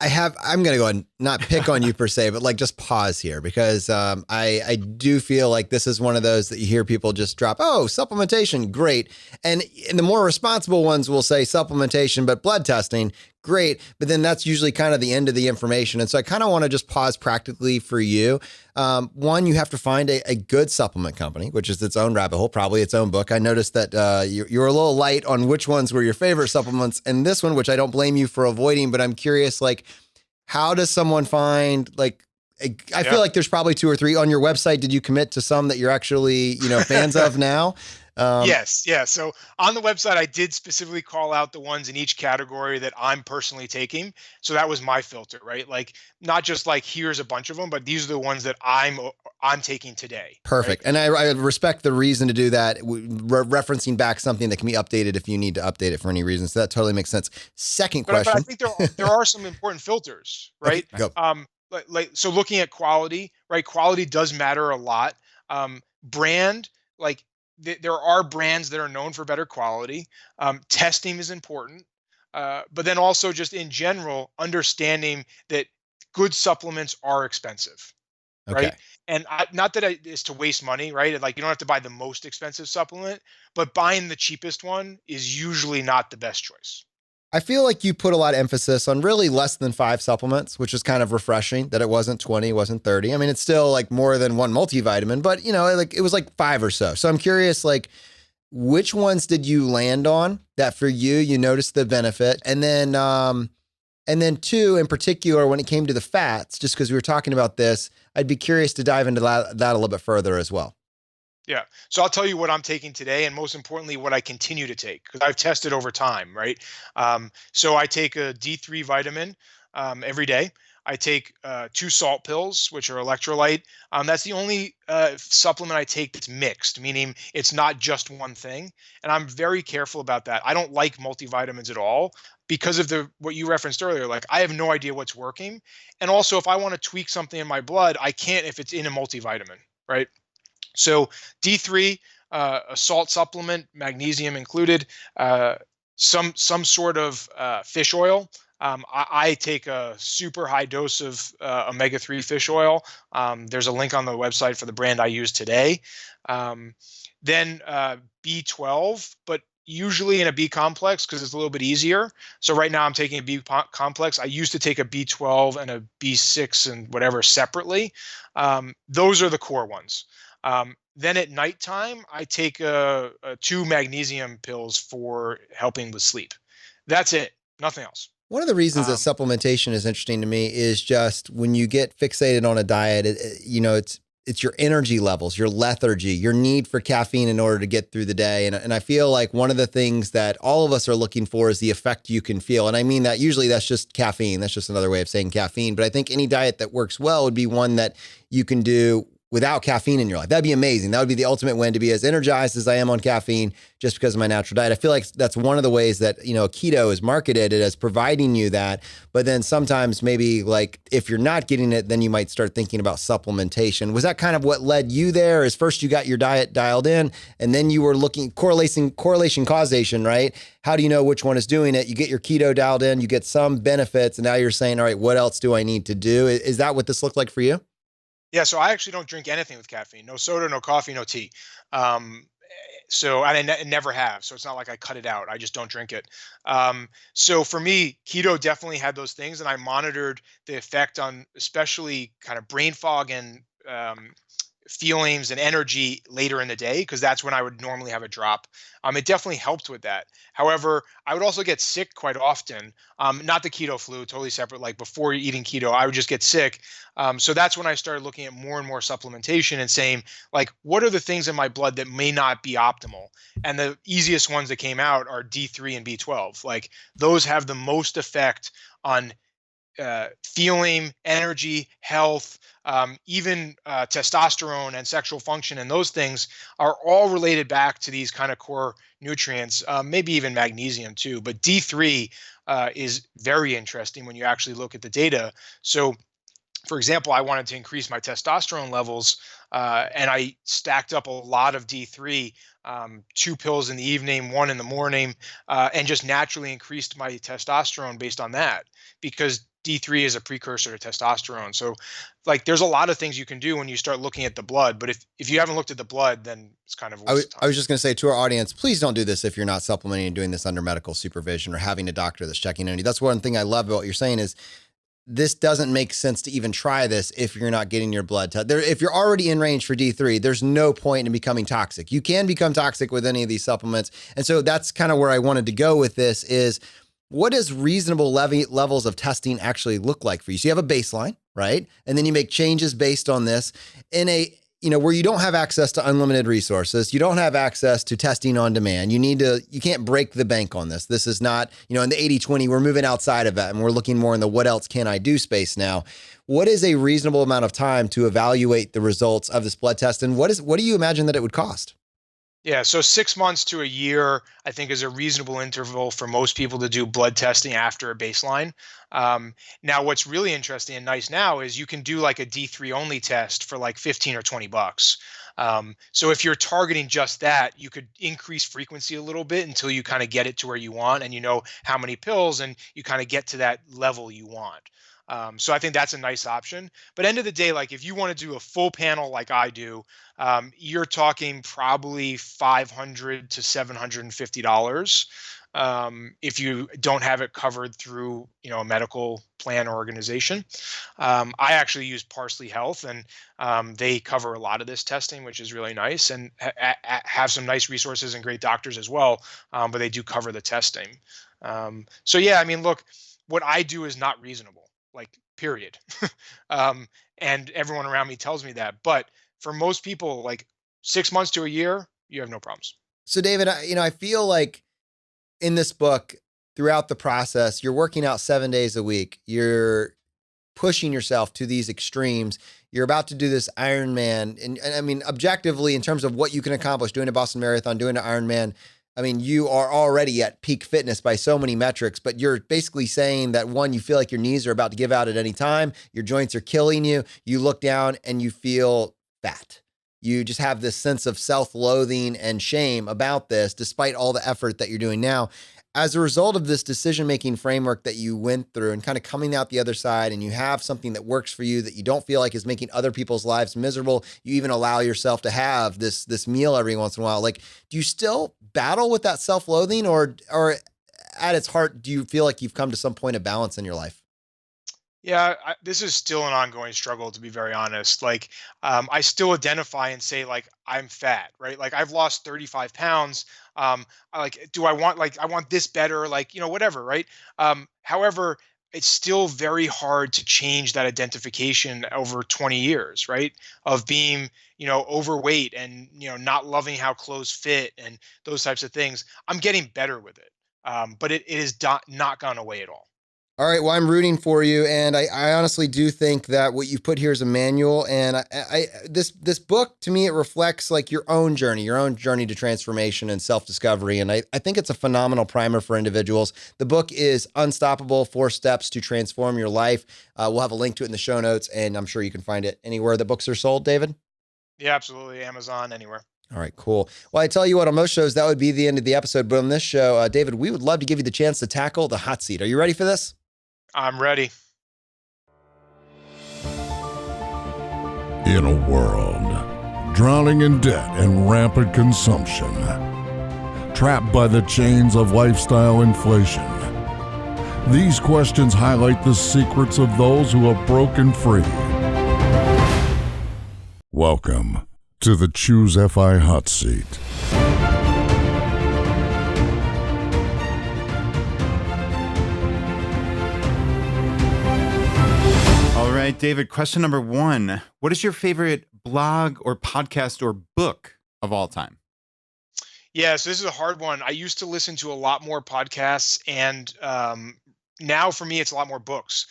I'm going to go and not pick on you per se, but like just pause here because I do feel like this is one of those that you hear people just drop, oh, supplementation, great. And the more responsible ones will say supplementation, but blood testing, great. But then that's usually kind of the end of the information. And so I kind of want to just pause practically for you. One, you have to find a good supplement company, which is its own rabbit hole, probably its own book. I noticed that you're a little light on which ones were your favorite supplements. And this one, which I don't blame you for avoiding, but I'm curious, like, how does someone find, like, I feel like there's probably 2 or 3 on your website. Did you commit to some that you're actually, fans of now? Yes. Yeah. So on the website, I did specifically call out the ones in each category that I'm personally taking. So that was my filter, right? Like, not just like, here's a bunch of them, but these are the ones that I'm taking today. Perfect. Right? And I respect the reason to do that, referencing back something that can be updated if you need to update it for any reason. So that totally makes sense. Second question. But I think there are some important filters, right? Okay, go. So looking at quality, right? Quality does matter a lot. Brand, like, there are brands that are known for better quality. Testing is important, but then also just in general, understanding that good supplements are expensive, Okay. right? And not that it's to waste money, right? Like, you don't have to buy the most expensive supplement, but buying the cheapest one is usually not the best choice. I feel like you put a lot of emphasis on really less than 5 supplements, which is kind of refreshing that it wasn't 20, wasn't 30. I mean, it's still like more than one multivitamin, but like it was like 5 or so. So I'm curious, like, which ones did you land on that for you noticed the benefit? And then 2 in particular, when it came to the fats, just because we were talking about this, I'd be curious to dive into that a little bit further as well. Yeah. So I'll tell you what I'm taking today, and most importantly, what I continue to take, because I've tested over time, right? So I take a D3 vitamin every day. I take 2 salt pills, which are electrolyte. That's the only supplement I take that's mixed, meaning it's not just one thing. And I'm very careful about that. I don't like multivitamins at all because of what you referenced earlier. Like, I have no idea what's working. And also, if I want to tweak something in my blood, I can't if it's in a multivitamin, right? So D3, a salt supplement, magnesium included, some sort of fish oil. I take a super high dose of omega-3 fish oil. There's a link on the website for the brand I use today. Then B12, but usually in a B complex because it's a little bit easier. So right now I'm taking a B complex. I used to take a B12 and a B6 and whatever separately. Those are the core ones. Then at nighttime, I take 2 magnesium pills for helping with sleep. That's it. Nothing else. One of the reasons that supplementation is interesting to me is just when you get fixated on a diet, it's your energy levels, your lethargy, your need for caffeine in order to get through the day. And I feel like one of the things that all of us are looking for is the effect you can feel. And I mean that usually that's just caffeine. That's just another way of saying caffeine. But I think any diet that works well would be one that you can do without caffeine in your life. That'd be amazing. That would be the ultimate win, to be as energized as I am on caffeine just because of my natural diet. I feel like that's one of the ways that, keto is marketed as providing you that. But then sometimes maybe like if you're not getting it, then you might start thinking about supplementation. Was that kind of what led you there? Is first you got your diet dialed in and then you were looking correlation causation, right? How do you know which one is doing it? You get your keto dialed in, you get some benefits, and now you're saying, all right, what else do I need to do? Is that what this looked like for you? Yeah, so I actually don't drink anything with caffeine. No soda, no coffee, no tea. So and I never have. So it's not like I cut it out. I just don't drink it. So for me, keto definitely had those things, and I monitored the effect on especially kind of brain fog and feelings and energy later in the day, because that's when I would normally have a drop. It definitely helped with that. However, I would also get sick quite often. Not the keto flu, totally separate. Like before eating keto, I would just get sick. So that's when I started looking at more and more supplementation and saying, like, what are the things in my blood that may not be optimal? And the easiest ones that came out are D3 and B12. Like, those have the most effect on feeling, energy, health, even testosterone and sexual function, and those things are all related back to these kind of core nutrients, maybe even magnesium too. But D3 is very interesting when you actually look at the data. So, for example, I wanted to increase my testosterone levels, and I stacked up a lot of D3, 2 pills in the evening, 1 in the morning, and just naturally increased my testosterone based on that. Because D3 is a precursor to testosterone. So like there's a lot of things you can do when you start looking at the blood. But if you haven't looked at the blood, then it's kind of a waste of time. I was just going to say to our audience, please don't do this if you're not supplementing and doing this under medical supervision or having a doctor that's checking on you. That's one thing I love about what you're saying is this doesn't make sense to even try this if you're not getting your blood tested. If you're already in range for D3, there's no point in becoming toxic. You can become toxic with any of these supplements. And so that's kind of where I wanted to go with this is what does reasonable levels of testing actually look like for you? So you have a baseline, right? And then you make changes based on this in a, where you don't have access to unlimited resources. You don't have access to testing on demand. You can't break the bank on this. This is not, in the 80-20, we're moving outside of that and we're looking more in the what else can I do space now. What is a reasonable amount of time to evaluate the results of this blood test? And what do you imagine that it would cost? Yeah, so 6 months to a year, I think, is a reasonable interval for most people to do blood testing after a baseline. Now, what's really interesting and nice now is you can do like a D3 only test for like 15 or $20. So if you're targeting just that, you could increase frequency a little bit until you kind of get it to where you want and you know how many pills and you kind of get to that level you want. So I think that's a nice option. But end of the day, like if you want to do a full panel like I do, you're talking probably $500 to $750 if you don't have it covered through a medical plan or organization. I actually use Parsley Health, and they cover a lot of this testing, which is really nice, and have some nice resources and great doctors as well. But they do cover the testing. So yeah, I mean, look, what I do is not reasonable. Like period. And everyone around me tells me that, but for most people, like 6 months to a year, you have no problems. So David, I feel like in this book, throughout the process, you're working out 7 days a week. You're pushing yourself to these extremes. You're about to do this Ironman. And I mean, objectively, in terms of what you can accomplish, doing a Boston Marathon, doing an Ironman, I mean, you are already at peak fitness by so many metrics, but you're basically saying that one, you feel like your knees are about to give out at any time. Your joints are killing you. You look down and you feel fat. You just have this sense of self-loathing and shame about this, despite all the effort that you're doing now. As a result of this decision-making framework that you went through and kind of coming out the other side, and you have something that works for you that you don't feel like is making other people's lives miserable, you even allow yourself to have this meal every once in a while. Like, do you still battle with that self-loathing, or at its heart, do you feel like you've come to some point of balance in your life? Yeah, this is still an ongoing struggle, to be very honest. Like, I still identify and say, like, I'm fat, right? Like, I've lost 35 pounds. I want this better, like, whatever, right? However, it's still very hard to change that identification over 20 years, right? Of being, overweight and, not loving how clothes fit and those types of things. I'm getting better with it. But it is not gone away at all. All right. Well, I'm rooting for you. And I honestly do think that what you've put here is a manual. And this book, to me, it reflects like your own journey to transformation and self-discovery. And I think it's a phenomenal primer for individuals. The book is Unstoppable: 4 Steps to Transform Your Life. We'll have a link to it in the show notes, and I'm sure you can find it anywhere that books are sold, David. Yeah, absolutely. Amazon, anywhere. All right, cool. Well, I tell you what, on most shows, that would be the end of the episode. But on this show, David, we would love to give you the chance to tackle the hot seat. Are you ready for this? I'm ready. In a world drowning in debt and rampant consumption, trapped by the chains of lifestyle inflation, these questions highlight the secrets of those who have broken free. Welcome to the ChooseFI Hot Seat. All right, David, question number 1. What is your favorite blog or podcast or book of all time? Yeah, so this is a hard one. I used to listen to a lot more podcasts, and now for me, it's a lot more books.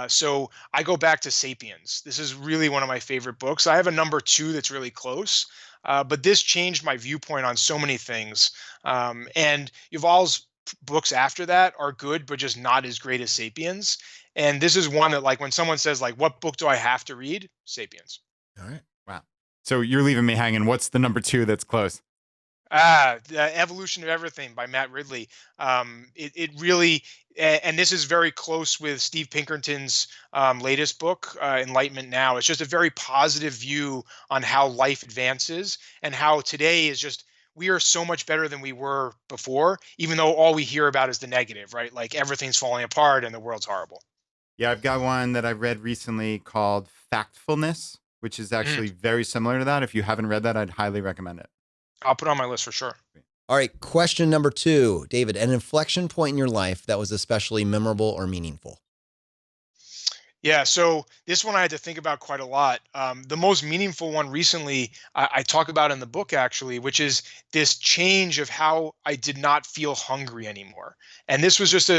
So I go back to Sapiens. This is really one of my favorite books. I have a number 2 that's really close, but this changed my viewpoint on so many things. And Yuval's books after that are good, but just not as great as Sapiens. And this is one that, like, when someone says, like, what book do I have to read? Sapiens. All right. Wow. So you're leaving me hanging. What's the number 2 that's close? The Evolution of Everything by Matt Ridley. It really, and this is very close with Steve Pinkerton's latest book, Enlightenment Now. It's just a very positive view on how life advances and how today is just, we are so much better than we were before, even though all we hear about is the negative, right? Like everything's falling apart and the world's horrible. Yeah, I've got one that I read recently called Factfulness, which is actually very similar to that. If you haven't read that, I'd highly recommend it. I'll put it on my list for sure. All right. Question number 2, David, an inflection point in your life that was especially memorable or meaningful. Yeah, so this one I had to think about quite a lot. The most meaningful one recently, I talk about in the book actually, which is this change of how I did not feel hungry anymore. And this was just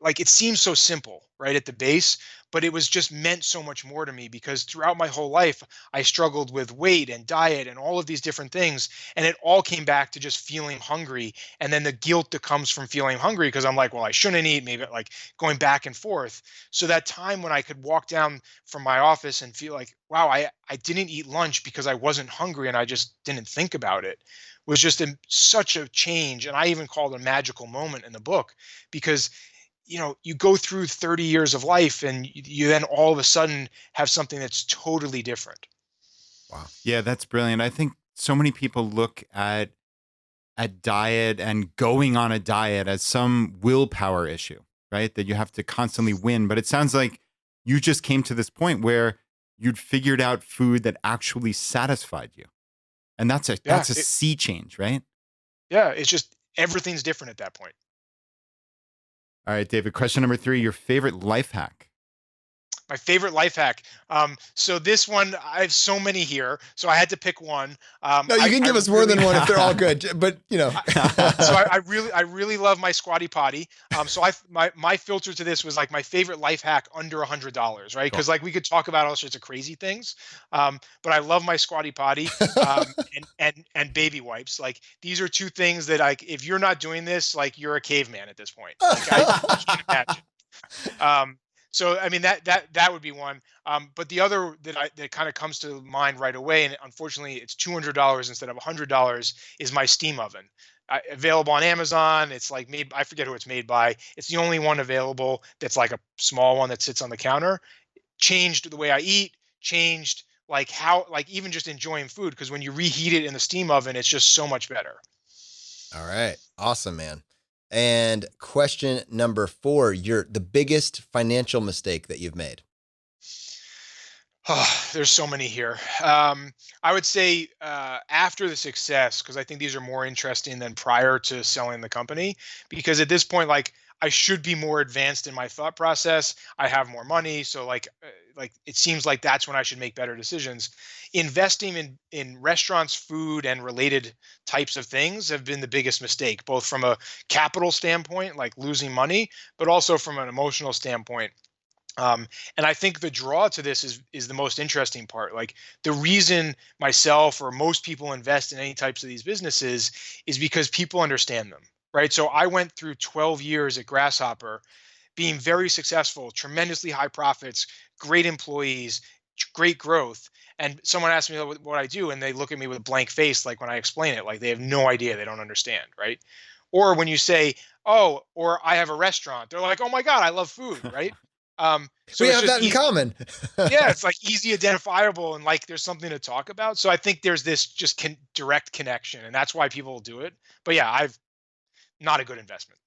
like, it seems so simple, right, at the base, but it was just meant so much more to me because throughout my whole life, I struggled with weight and diet and all of these different things. And it all came back to just feeling hungry. And then the guilt that comes from feeling hungry, because I'm like, well, I shouldn't eat, maybe, like going back and forth. So that time when I could walk down from my office and feel like, wow, I didn't eat lunch because I wasn't hungry and I just didn't think about it, was just such a change. And I even call it a magical moment in the book because you go through 30 years of life and you then all of a sudden have something that's totally different. Wow. Yeah, that's brilliant. I think so many people look at diet and going on a diet as some willpower issue, right? That you have to constantly win. But it sounds like you just came to this point where you'd figured out food that actually satisfied you. And that's a sea change, right? Yeah, it's just everything's different at that point. All right, David, question number 3, your favorite life hack. My favorite life hack. So this one, I have so many here, so I had to pick one. No, you can give us more than one if they're all good, but So I really love my squatty potty. So my filter to this was like my favorite life hack under $100, right? Because like we could talk about all sorts of crazy things, but I love my squatty potty and baby wipes. Like these are 2 things that like if you're not doing this, like you're a caveman at this point. Like I can't imagine. So I mean that would be one, but the other that kind of comes to mind right away, and unfortunately it's $200 instead of $100, is my steam oven. Available on Amazon. It's like made, I forget who it's made by. It's the only one available that's like a small one that sits on the counter. Changed the way I eat. Changed like how, like even just enjoying food, because when you reheat it in the steam oven, it's just so much better. All right, awesome, man. And question number 4, the biggest financial mistake that you've made. Oh, there's so many here. I would say after the success, because I think these are more interesting than prior to selling the company, because at this point, like I should be more advanced in my thought process. I have more money. So like it seems like that's when I should make better decisions. Investing in restaurants, food, and related types of things have been the biggest mistake, both from a capital standpoint, like losing money, but also from an emotional standpoint. And I think the draw to this is the most interesting part. Like the reason myself or most people invest in any types of these businesses is because people understand them, right? So I went through 12 years at Grasshopper being very successful, tremendously high profits, great employees, great growth. And someone asks me what I do, and they look at me with a blank face, like when I explain it, like they have no idea, they don't understand, right? Or when you say, oh, or I have a restaurant, they're like, oh my God, I love food, right? So we have that in common. Yeah, it's like easy identifiable and like there's something to talk about. So I think there's this just direct connection, and that's why people will do it. But yeah, I've not a good investment.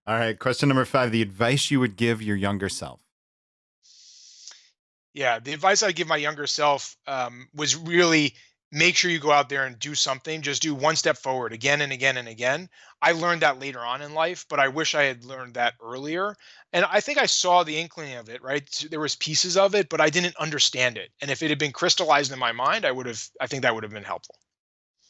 All right, question number 5, the advice you would give your younger self. Yeah, the advice I give my younger self was really make sure you go out there and do something. Just do one step forward again and again and again. I learned that later on in life, but I wish I had learned that earlier. And I think I saw the inkling of it, right? There was pieces of it, but I didn't understand it. And if it had been crystallized in my mind, I think that would have been helpful.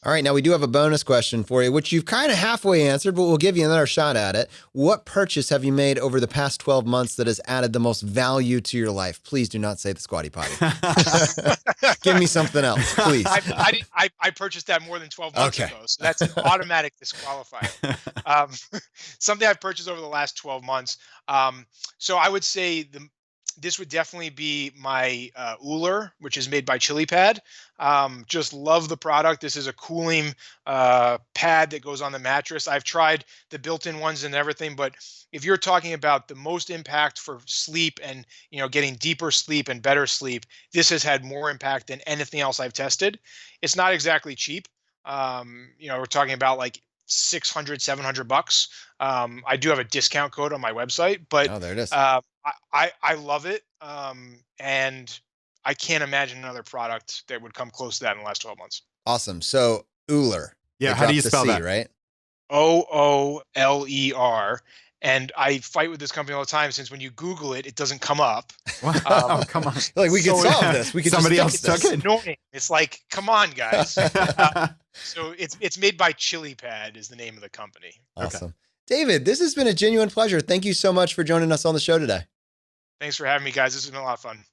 All right, now we do have a bonus question for you, which you've kind of halfway answered, but we'll give you another shot at it. What purchase have you made over the past 12 months that has added the most value to your life? Please do not say the squatty potty. Give me something else, please. I purchased that more than 12 months ago, so that's an automatic disqualifier. Something I've purchased over the last 12 months. So I would say this would definitely be my Uller, which is made by ChiliPad. Just love the product. This is a cooling pad that goes on the mattress. I've tried the built-in ones and everything, but if you're talking about the most impact for sleep and getting deeper sleep and better sleep, this has had more impact than anything else I've tested. It's not exactly cheap. We're talking about like 600, $700. I do have a discount code on my website, but Oh, there it is. I love it. And I can't imagine another product that would come close to that in the last 12 months. Awesome. So Uller. Yeah, They how do you dropped the spell C, that? right? OOLER. And I fight with this company all the time since when you Google it, it doesn't come up. Wow, come on. Like we could So- solve this. We could Somebody just else fix took this. it. Annoying. It's like, come on, guys. So it's made by ChiliPad is the name of the company. Awesome. David, this has been a genuine pleasure. Thank you so much for joining us on the show today. Thanks for having me, guys. This has been a lot of fun.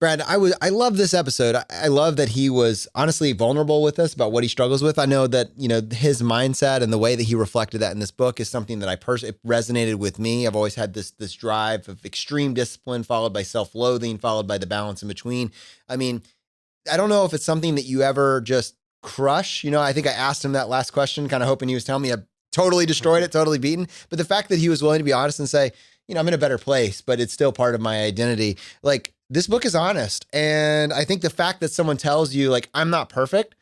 Brad, I love this episode. I love that he was honestly vulnerable with us about what he struggles with. I know that, his mindset and the way that he reflected that in this book is something that it resonated with me. I've always had this drive of extreme discipline followed by self-loathing, followed by the balance in between. I mean, I don't know if it's something that you ever just crush. I think I asked him that last question, kind of hoping he was telling me I totally destroyed it, totally beaten. But the fact that he was willing to be honest and say, I'm in a better place, but it's still part of my identity. Like, this book is honest. And I think the fact that someone tells you, like, I'm not perfect,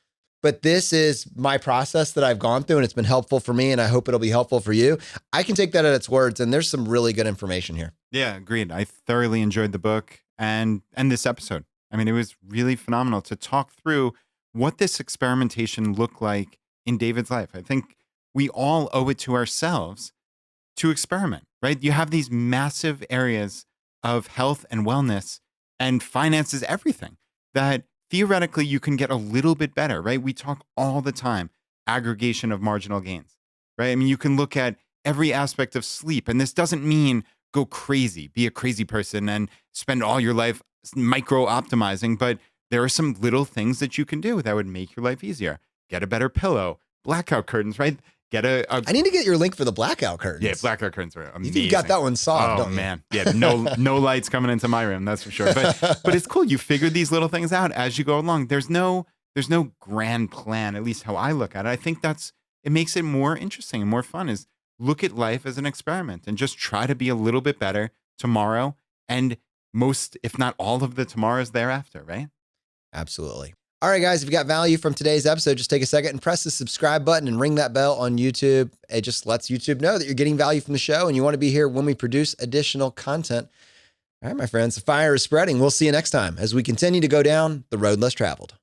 but this is my process that I've gone through and it's been helpful for me and I hope it'll be helpful for you. I can take that at its words, and there's some really good information here. Yeah, agreed. I thoroughly enjoyed the book and this episode. I mean, it was really phenomenal to talk through what this experimentation looked like in David's life. I think we all owe it to ourselves to experiment, right? You have these massive areas of health and wellness and finances, everything that theoretically you can get a little bit better, right? We talk all the time, aggregation of marginal gains, right? I mean, you can look at every aspect of sleep, and this doesn't mean go crazy, be a crazy person and spend all your life micro optimizing, but there are some little things that you can do that would make your life easier. Get a better pillow, blackout curtains, right? Get I need to get your link for the blackout curtains. Yeah, blackout curtains are amazing. You've got that one solved, Oh don't you? man, yeah, no lights coming into my room, that's for sure. But it's cool. You figure these little things out as you go along. There's no grand plan, at least how I look at it. I think it makes it more interesting and more fun. Is look at life as an experiment and just try to be a little bit better tomorrow and most, if not all, of the tomorrows thereafter. Right? Absolutely. All right, guys, if you got value from today's episode, just take a second and press the subscribe button and ring that bell on YouTube. It just lets YouTube know that you're getting value from the show and you want to be here when we produce additional content. All right, my friends, the fire is spreading. We'll see you next time as we continue to go down the road less traveled.